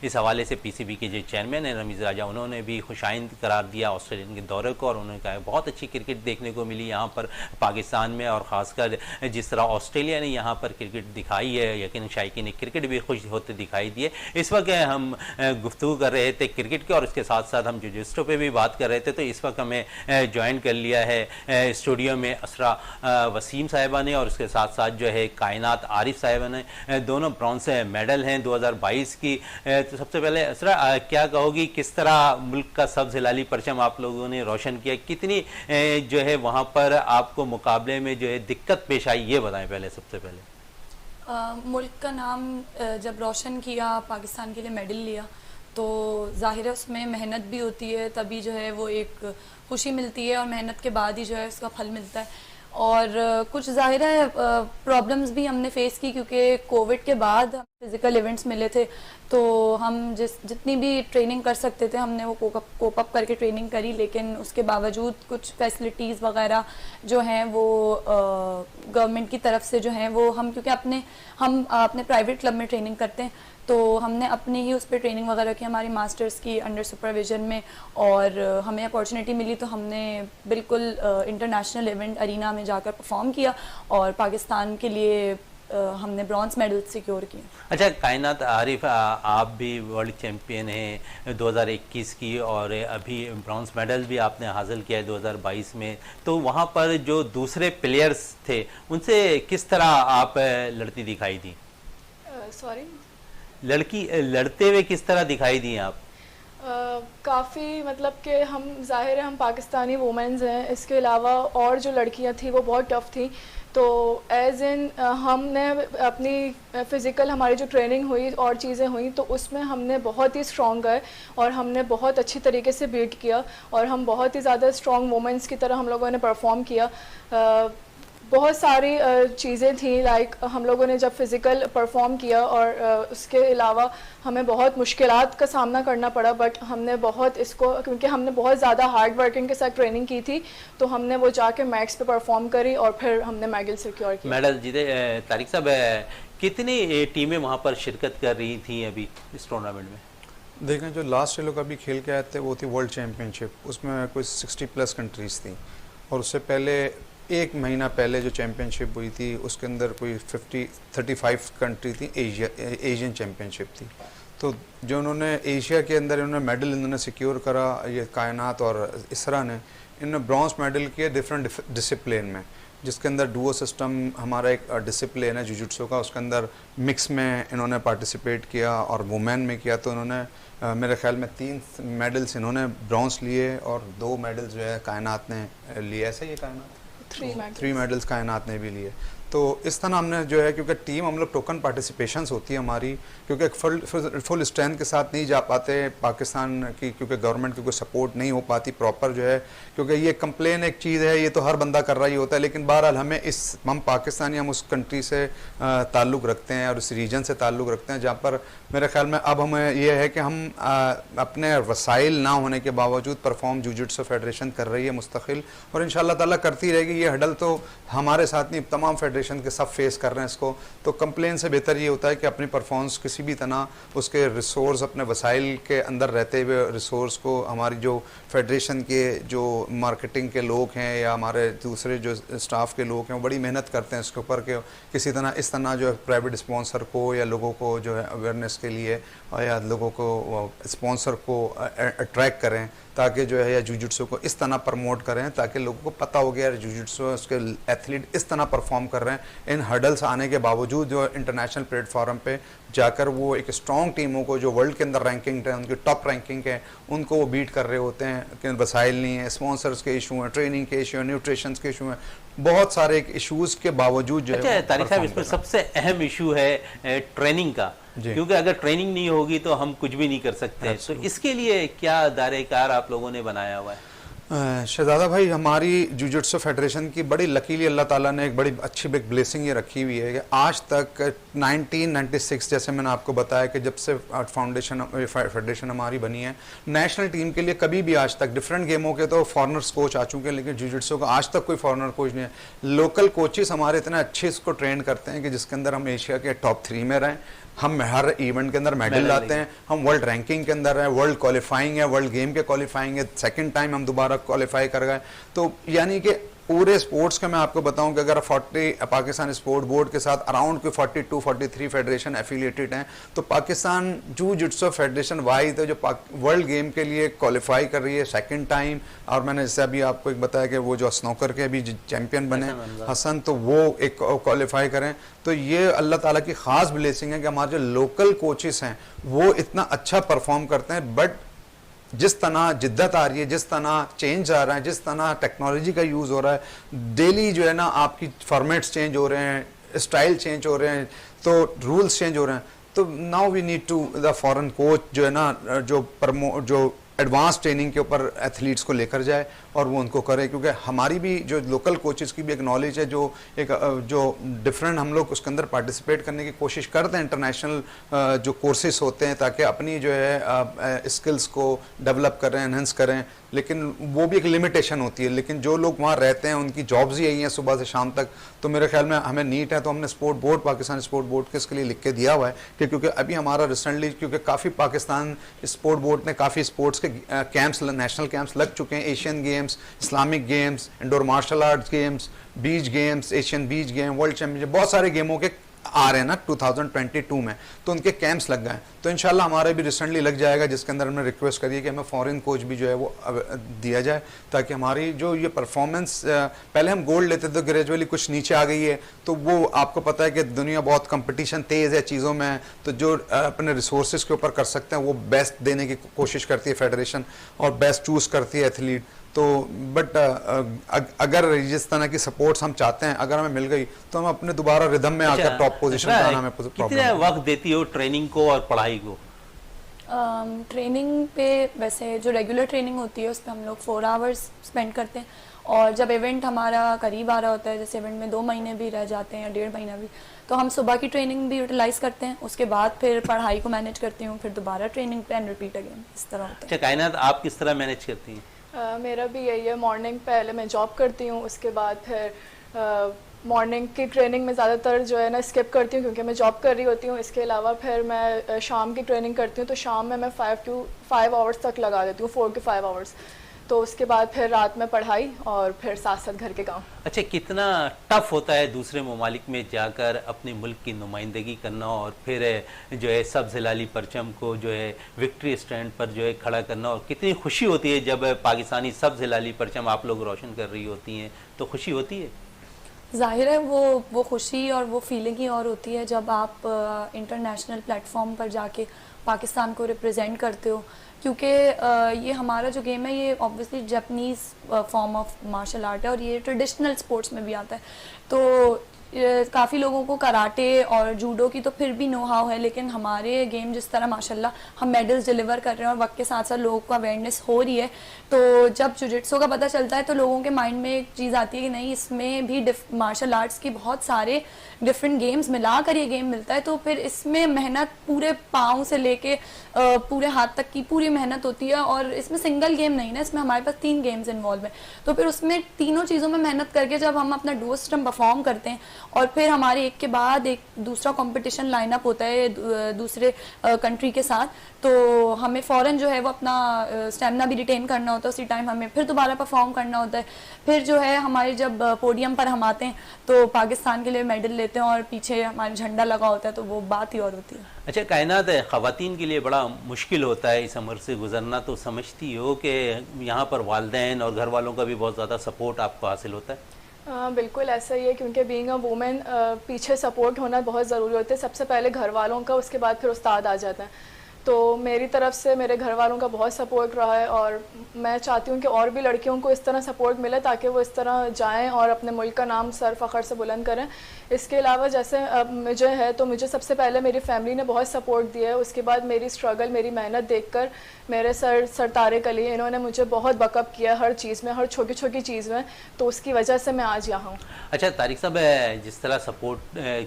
Speaker 1: इस हवाले से PCB के जो चेयरमैन हैं रमीज़ राजा, उन्होंने भी खुशाइंद करार दिया ऑस्ट्रेलियन के दौरे को और उन्होंने कहा बहुत अच्छी क्रिकेट देखने को मिली यहाँ पर पाकिस्तान में, और ख़ासकर जिस तरह ऑस्ट्रेलिया ने यहाँ पर क्रिकेट दिखाई है, यकीन शायकीन ने क्रिकेट भी खुश होते दिखाई दिए। इस वक्त हम गुफ्तगू कर रहे थे क्रिकेट के और उसके साथ साथ हम जुजिस्टो पे भी बात कर रहे थे। तो इस वक्त हमें ज्वाइन कर लिया है स्टूडियो में असरा वसीम साहिबा ने और उसके साथ साथ जो है कायनात आरिफ साहिबा ने, दोनों ब्रॉन्ज मेडल हैं 2022 की। तो सबसे पहले असरा, क्या कहोगी किस तरह मुल्क का सब्ज़ हिलाली परचम आप लोगों ने रोशन किया, कितनी जो है वहाँ पर आपको मुकाबले में जो है दिक्कत पेश आई, ये बताएं पहले सबसे पहले।
Speaker 4: मुल्क का नाम जब रोशन किया, पाकिस्तान के लिए मेडल लिया, तो ज़ाहिर है उसमें मेहनत भी होती है, तभी जो है वो एक खुशी मिलती है और मेहनत के बाद ही जो है उसका फल मिलता है। और कुछ ज़ाहिर है प्रॉब्लम्स भी हमने फेस की, क्योंकि कोविड के बाद फिज़िकल इवेंट्स मिले थे, तो हम जितनी भी ट्रेनिंग कर सकते थे हमने वो कोप अप करके ट्रेनिंग करी, लेकिन उसके बावजूद कुछ फैसिलिटीज़ वगैरह जो हैं वो गवर्नमेंट की तरफ से जो हैं वो क्योंकि हम अपने प्राइवेट क्लब में ट्रेनिंग करते हैं, तो हमने अपनी ही उस पर ट्रेनिंग वगैरह की, हमारी मास्टर्स की अंडर सुपरविजन में, और हमें अपॉर्चुनिटी मिली तो हमने बिल्कुल इंटरनेशनल इवेंट अरीना में जाकर परफॉर्म किया और पाकिस्तान के लिए हमने ब्रॉन्ज मेडल सिक्योर किए।
Speaker 1: अच्छा कायनात आरिफ, आप भी वर्ल्ड चैम्पियन हैं 2021 की और अभी ब्रॉन्ज मेडल भी आपने हासिल किया है 2022 में, तो वहाँ पर जो दूसरे प्लेयर्स थे उनसे किस तरह आप लड़ती दिखाई दी?
Speaker 5: सॉरी,
Speaker 1: लड़ते हुए किस तरह दिखाई दी आप?
Speaker 5: काफ़ी मतलब कि हम ज़ाहिर है हम पाकिस्तानी वुमेंस हैं, इसके अलावा और जो लड़कियां थी वो बहुत टफ़ थी, तो एज़ इन हमने अपनी फ़िज़िकल हमारी जो ट्रेनिंग हुई और चीज़ें हुई तो उसमें हमने बहुत ही स्ट्रॉन्ग गए और हमने बहुत अच्छी तरीके से बीट किया और हम बहुत ही ज़्यादा स्ट्रॉन्ग वुमेंस की तरह हम लोगों ने परफॉर्म किया। बहुत सारी चीज़ें थी, लाइक हम लोगों ने जब फिज़िकल परफॉर्म किया और उसके अलावा हमें बहुत मुश्किलात का सामना करना पड़ा, बट हमने बहुत इसको, क्योंकि हमने बहुत ज़्यादा हार्ड वर्किंग के साथ ट्रेनिंग की थी, तो हमने वो जाके मैक्स पे परफॉर्म करी और फिर हमने मेडल सिक्योर किया।
Speaker 1: मेडल जीते। तारिक साहब, कितनी टीमें वहाँ पर शिरकत कर रही थी अभी इस टूर्नामेंट में?
Speaker 2: देखें, जो लास्ट ये लोग अभी खेल के आए थे वो थी वर्ल्ड चैम्पियनशिप, उसमें कोई 60+ कंट्रीज़ थी, और उससे पहले एक महीना पहले जो चैम्पियनशिप हुई थी उसके अंदर कोई 35 कंट्री थी, एशियन चैम्पियनशिप थी। तो जो उन्होंने एशिया के अंदर इन्होंने मेडल इन्होंने सिक्योर करा, ये कायनात और इसरा ने, इन्होंने ब्रॉन्ज मेडल किए डिफरेंट डिसिप्लिन में, जिसके अंदर डुओ सिस्टम हमारा एक डिसिप्लिन है जुजुत्सु का, उसके अंदर मिक्स में इन्होंने पार्टिसिपेट किया और वुमेन में किया। तो इन्होंने मेरे ख्याल में 3 मेडल्स इन्होंने ब्रॉन्ज लिए और 2 मेडल्स जो है कायनात ने लिए। ऐसे ही कायनात 3 मेडल्स कायनात ने भी लिए। तो इस तरह हमने जो है, क्योंकि टीम हम लोग टोकन पार्टिसिपेशंस होती है हमारी, क्योंकि एक फुल स्ट्रेंथ के साथ नहीं जा पाते पाकिस्तान की, क्योंकि गवर्नमेंट की कोई सपोर्ट नहीं हो पाती प्रॉपर जो है, क्योंकि ये कंप्लेन एक चीज़ है, ये तो हर बंदा कर रहा ही होता है, लेकिन बहरहाल हम पाकिस्तानी, हम उस कंट्री से ताल्लुक़ रखते हैं और उस रीजन से ताल्लुक़ रखते हैं जहाँ पर मेरे ख्याल में अब हमें यह है कि हम अपने वसाइल ना होने के बावजूद परफॉर्म जुजित्सु फेडरेशन कर रही है मुस्तकिल, और इंशाल्लाह ताला करती रहेगी। ये हडल तो हमारे साथ नहीं, तमाम फेडरेशन के सब फेस कर रहे हैं इसको। तो कंप्लेन से बेहतर ये होता है कि अपनी परफॉर्मेंस किसी भी तरह उसके रिसोर्स, अपने वसाइल के अंदर रहते हुए रिसोर्स को, हमारी जो फेडरेशन के जो मार्केटिंग के लोग हैं या हमारे दूसरे जो स्टाफ के लोग हैं वो बड़ी मेहनत करते हैं इसके ऊपर कि किसी तरह इस तरह जो है प्राइवेट स्पॉन्सर को या लोगों को जो है अवेयरनेस के लिए या लोगों को स्पॉन्सर को अट्रैक्ट करें, ताकि जो है या जुजित्सु को इस तरह प्रमोट करें ताकि लोगों को पता हो गया जुजित्सु उसके एथलीट इस तरह परफॉर्म कर रहे हैं। इन हर्डल्स आने के बावजूद जो इंटरनेशनल प्लेटफॉर्म पे जाकर वो एक स्ट्रॉन्ग टीमों को जो वर्ल्ड के अंदर रैंकिंग है, उनकी टॉप रैंकिंग है, उनको वो बीट कर रहे होते हैं कि वसाइल नहीं है, स्पॉन्सर्स के इशू हैं, ट्रेनिंग के इशू हैं, न्यूट्रिशन के इशू हैं, बहुत सारे इशूज़ के बावजूद जो है।
Speaker 1: तारिक साहब, इसमें सबसे अहम इशू है ट्रेनिंग का, क्योंकि अगर ट्रेनिंग नहीं होगी तो हम कुछ भी नहीं कर सकते। तो इसके लिए क्या दायरे कार आप लोगों ने बनाया हुआ है?
Speaker 2: शहजादा भाई, हमारी जुजित्सु फेडरेशन की बड़ी लकीली अल्लाह ताला ने एक बड़ी अच्छी बिग ब्लेसिंग ये रखी हुई है कि आज तक 1996 जैसे मैंने आपको बताया कि जब से फेडरेशन हमारी बनी है, नेशनल टीम के लिए कभी भी आज तक डिफरेंट गेमों के तो फॉरनर्स कोच आ चुके हैं, लेकिन जुजित्सु का आज तक कोई फॉरनर कोच नहीं है। लोकल कोचेस हमारे इतने अच्छे इसको ट्रेन करते हैं कि जिसके अंदर हम एशिया के टॉप 3 में रहें, हम हर इवेंट के अंदर मेडल लाते हैं, हम वर्ल्ड रैंकिंग के अंदर हैं, वर्ल्ड क्वालिफाइंग है, वर्ल्ड गेम के क्वालिफाइंग है, सेकंड टाइम हम दोबारा क्वालिफाई कर गए। तो यानी कि पूरे स्पोर्ट्स का मैं आपको बताऊं कि अगर 40 पाकिस्तान स्पोर्ट बोर्ड के साथ अराउंड कोई 42-43 फेडरेशन एफिलिएटेड हैं, तो पाकिस्तान जुजित्सु फेडरेशन वाइज है जो वर्ल्ड गेम के लिए क्वालिफाई कर रही है सेकंड टाइम। और मैंने जैसे अभी आपको एक बताया कि वो जो स्नोकर के अभी चैंपियन बने हसन, तो वो एक क्वालिफाई करें। तो ये अल्लाह ताला की खास ब्लेसिंग है कि हमारे जो लोकल कोचेस हैं वो इतना अच्छा परफॉर्म करते हैं। बट जिस तरह जिद्दत आ रही है, जिस तरह चेंज आ रहा है, जिस तरह टेक्नोलॉजी का यूज़ हो रहा है, डेली जो है ना आपकी फॉर्मेट्स चेंज हो रहे हैं, स्टाइल चेंज हो रहे हैं, तो रूल्स चेंज हो रहे हैं। तो now we need to the foreign coach जो है ना जो एडवांस ट्रेनिंग के ऊपर एथलीट्स को लेकर जाए और वो उनको करे, क्योंकि हमारी भी जो लोकल कोचेस की भी एक नॉलेज है, जो डिफरेंट हम लोग उसके अंदर पार्टिसिपेट करने की कोशिश करते हैं, इंटरनेशनल जो कोर्सेज होते हैं, ताकि अपनी जो है स्किल्स को डेवलप करें, एनहेंस करें। लेकिन वो भी एक लिमिटेशन होती है। लेकिन जो लोग वहाँ रहते हैं उनकी जॉब्स ही यही हैं सुबह से शाम तक। तो मेरे ख्याल में हमें नीट है तो हमने sport board, Pakistan sport board के इसके लिए लिख के दिया हुआ है कि क्योंकि अभी हमारा रिसेंटली, क्योंकि काफ़ी पाकिस्तान स्पोर्ट बोर्ड ने काफ़ी स्पोर्ट्स के कैंप्स, नेशनल कैंप्स लग चुके हैं, Asian games, Islamic games, indoor martial arts games, beach games, Asian beach game, world championship, बहुत सारे गेमों के आ रहे हैं ना 2022 में, तो उनके कैंप्स लग गए। तो इंशाल्लाह हमारे भी रिसेंटली लग जाएगा, जिसके अंदर हमने रिक्वेस्ट करी है कि हमें फॉरेन कोच भी जो है वो दिया जाए, ताकि हमारी जो ये परफॉर्मेंस, पहले हम गोल्ड लेते थे, ग्रेजुअली कुछ नीचे आ गई है। तो वो आपको पता है कि दुनिया बहुत कंपटीशन तेज़ है चीज़ों में, तो जो अपने रिसोर्सेज के ऊपर कर सकते हैं वो बेस्ट देने की कोशिश करती है फेडरेशन और बेस्ट चूज़ करती है एथलीट। तो बट अगर जिस तरह की सपोर्ट्स हम चाहते हैं अगर हमें मिल गई तो हम अपने दोबारा रिदम में आकर टॉप पोजीशन पर आना हमें प्रॉब्लम।
Speaker 1: कितना वक्त देती हो ट्रेनिंग को और पढ़ाई को?
Speaker 4: ट्रेनिंग पे वैसे जो रेगुलर ट्रेनिंग होती है उस पर हम लोग 4 आवर्स स्पेंड करते हैं, और जब इवेंट हमारा करीब आ रहा होता है, जैसे इवेंट में 2 महीने भी रह जाते हैं या 1.5 महीना भी, तो हम सुबह की ट्रेनिंग भी यूटिलाइज करते हैं, उसके बाद फिर पढ़ाई को मैनेज करती हूँ, फिर दोबारा ट्रेनिंग पे एंड रिपीट अगेन, इस तरह होता है।
Speaker 1: अच्छा कायनात, आप किस तरह मैनेज करती हैं?
Speaker 5: मेरा भी यही है, मॉर्निंग पहले मैं जॉब करती हूँ, उसके बाद फिर मॉर्निंग की ट्रेनिंग में ज़्यादातर जो है ना स्किप करती हूँ क्योंकि मैं जॉब कर रही होती हूँ। इसके अलावा फिर मैं शाम की ट्रेनिंग करती हूँ, तो शाम में मैं 5 आवर्स तक लगा देती हूँ, 4 to 5 आवर्स। तो उसके बाद फिर रात में पढ़ाई और फिर साथ साथ घर के काम।
Speaker 1: अच्छा, कितना टफ होता है दूसरे ममालिक में जाकर अपने मुल्क की नुमाइंदगी करना और फिर जो है सब्ज़ हिलाली परचम को जो है विक्ट्री स्टैंड पर जो है खड़ा करना, और कितनी खुशी होती है जब पाकिस्तानी सब्ज़ हिलाली परचम आप लोग रोशन कर रही होती हैं, तो खुशी होती है?
Speaker 4: जाहिर है वो खुशी और वो फीलिंग ही और होती है जब आप इंटरनेशनल प्लेटफॉर्म पर जाके पाकिस्तान को रिप्रेजेंट करते हो, क्योंकि ये हमारा जो गेम है ये obviously Japanese form of martial art है और ये ट्रेडिशनल स्पोर्ट्स में भी आता है। तो काफ़ी लोगों को कराटे और जूडो की तो फिर भी नो हाउ है, लेकिन हमारे गेम जिस तरह माशाल्लाह हम मेडल्स डिलीवर कर रहे हैं और वक्त के साथ साथ लोगों को अवेयरनेस हो रही है, तो जब जुजित्सु का पता चलता है तो लोगों के माइंड में एक चीज़ आती है कि नहीं, इसमें भी मार्शल आर्ट्स की बहुत सारे डिफरेंट गेम्स मिलाकर ये गेम मिलता है, तो फिर इसमें मेहनत पूरे पाँव से लेके पूरे हाथ तक की पूरी मेहनत होती है। और इसमें सिंगल गेम नहीं ना, इसमें हमारे पास 3 गेम्स इन्वॉल्व हैं, तो फिर उसमें तीनों चीज़ों में मेहनत करके जब हम अपना डुओ सिस्टम परफॉर्म करते हैं और फिर हमारे एक के बाद एक दूसरा कंपटीशन लाइनअप होता है दूसरे कंट्री के साथ, तो हमें फ़ौरन जो है वो अपना स्टेमिना भी रिटेन करना होता है, उसी टाइम हमें फिर दोबारा परफॉर्म करना होता है। फिर जो है हमारे जब पोडियम पर हम आते हैं तो पाकिस्तान के लिए मेडल लेते हैं और पीछे हमारा झंडा लगा होता है, तो वो बात ही और होती है।
Speaker 1: अच्छा कायनात, ख़वातीन के लिए बड़ा मुश्किल होता है इस उम्र से गुजरना, तो समझती हो कि यहाँ पर वालिदैन और घर वालों का भी बहुत ज़्यादा सपोर्ट आपको हासिल होता है?
Speaker 5: बिल्कुल ऐसा ही है, क्योंकि बीइंग अ वुमेन पीछे सपोर्ट होना बहुत ज़रूरी होता है। सबसे पहले घर वालों का, उसके बाद फिर उस्ताद आ जाता है। तो मेरी तरफ से मेरे घर वालों का बहुत सपोर्ट रहा है और मैं चाहती हूँ कि और भी लड़कियों को इस तरह सपोर्ट मिले ताकि वो इस तरह जाएं और अपने मुल्क का नाम सर फ़ख्र से बुलंद करें। इसके अलावा जैसे अब मुझे है तो मुझे सबसे पहले मेरी फैमिली ने बहुत सपोर्ट दिया है, उसके बाद मेरी स्ट्रगल, मेरी मेहनत देखकर मेरे सर तारिक अली, इन्होंने मुझे बहुत बकअप किया हर चीज़ में, हर छोटी छोटी चीज़ में, तो उसकी वजह से मैं आज यहाँ हूँ।
Speaker 1: अच्छा तारिक साहब, जिस तरह सपोर्ट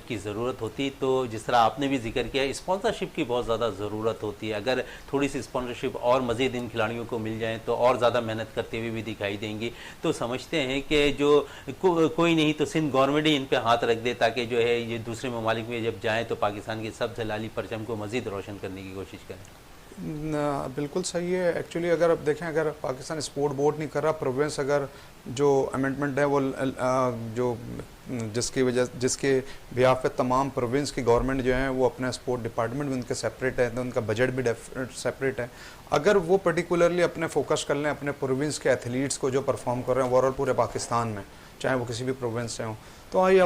Speaker 1: की ज़रूरत होती, तो जिस तरह आपने भी जिक्र किया स्पॉन्सरशिप की बहुत ज़्यादा ज़रूरत होती है। अगर थोड़ी सी स्पॉन्सरशिप और मज़ीद इन खिलाड़ियों को मिल जाए तो और ज़्यादा मेहनत करते हुए भी दिखाई देंगी। तो समझते हैं कि जो कोई नहीं तो सिंध गवर्नमेंट ही इन पे हाथ रख दे ताकि जो है ये दूसरे ममालिक में जब जाएँ तो पाकिस्तान के सबसे लाली परचम को मज़ीद रोशन करने की कोशिश करें।
Speaker 2: बिल्कुल सही है। एक्चुअली अगर आप देखें, अगर पाकिस्तान स्पोर्ट बोर्ड नहीं कर रहा, प्रोविंस अगर जो अमेंडमेंट है वो जो जिसके बिहाफ पे तमाम प्रोविंस की गवर्नमेंट जो है वो अपना स्पोर्ट डिपार्टमेंट भी उनके सेपरेट है, तो उनका बजट भी सेपरेट है। अगर वो पर्टिकुलरली अपने फोकस कर लें अपने प्रोविंस के एथलीट्स को जो परफॉर्म कर रहे हैं ओवरऑल पूरे पाकिस्तान में, चाहे वो किसी भी प्रोविंस से हों, तो आई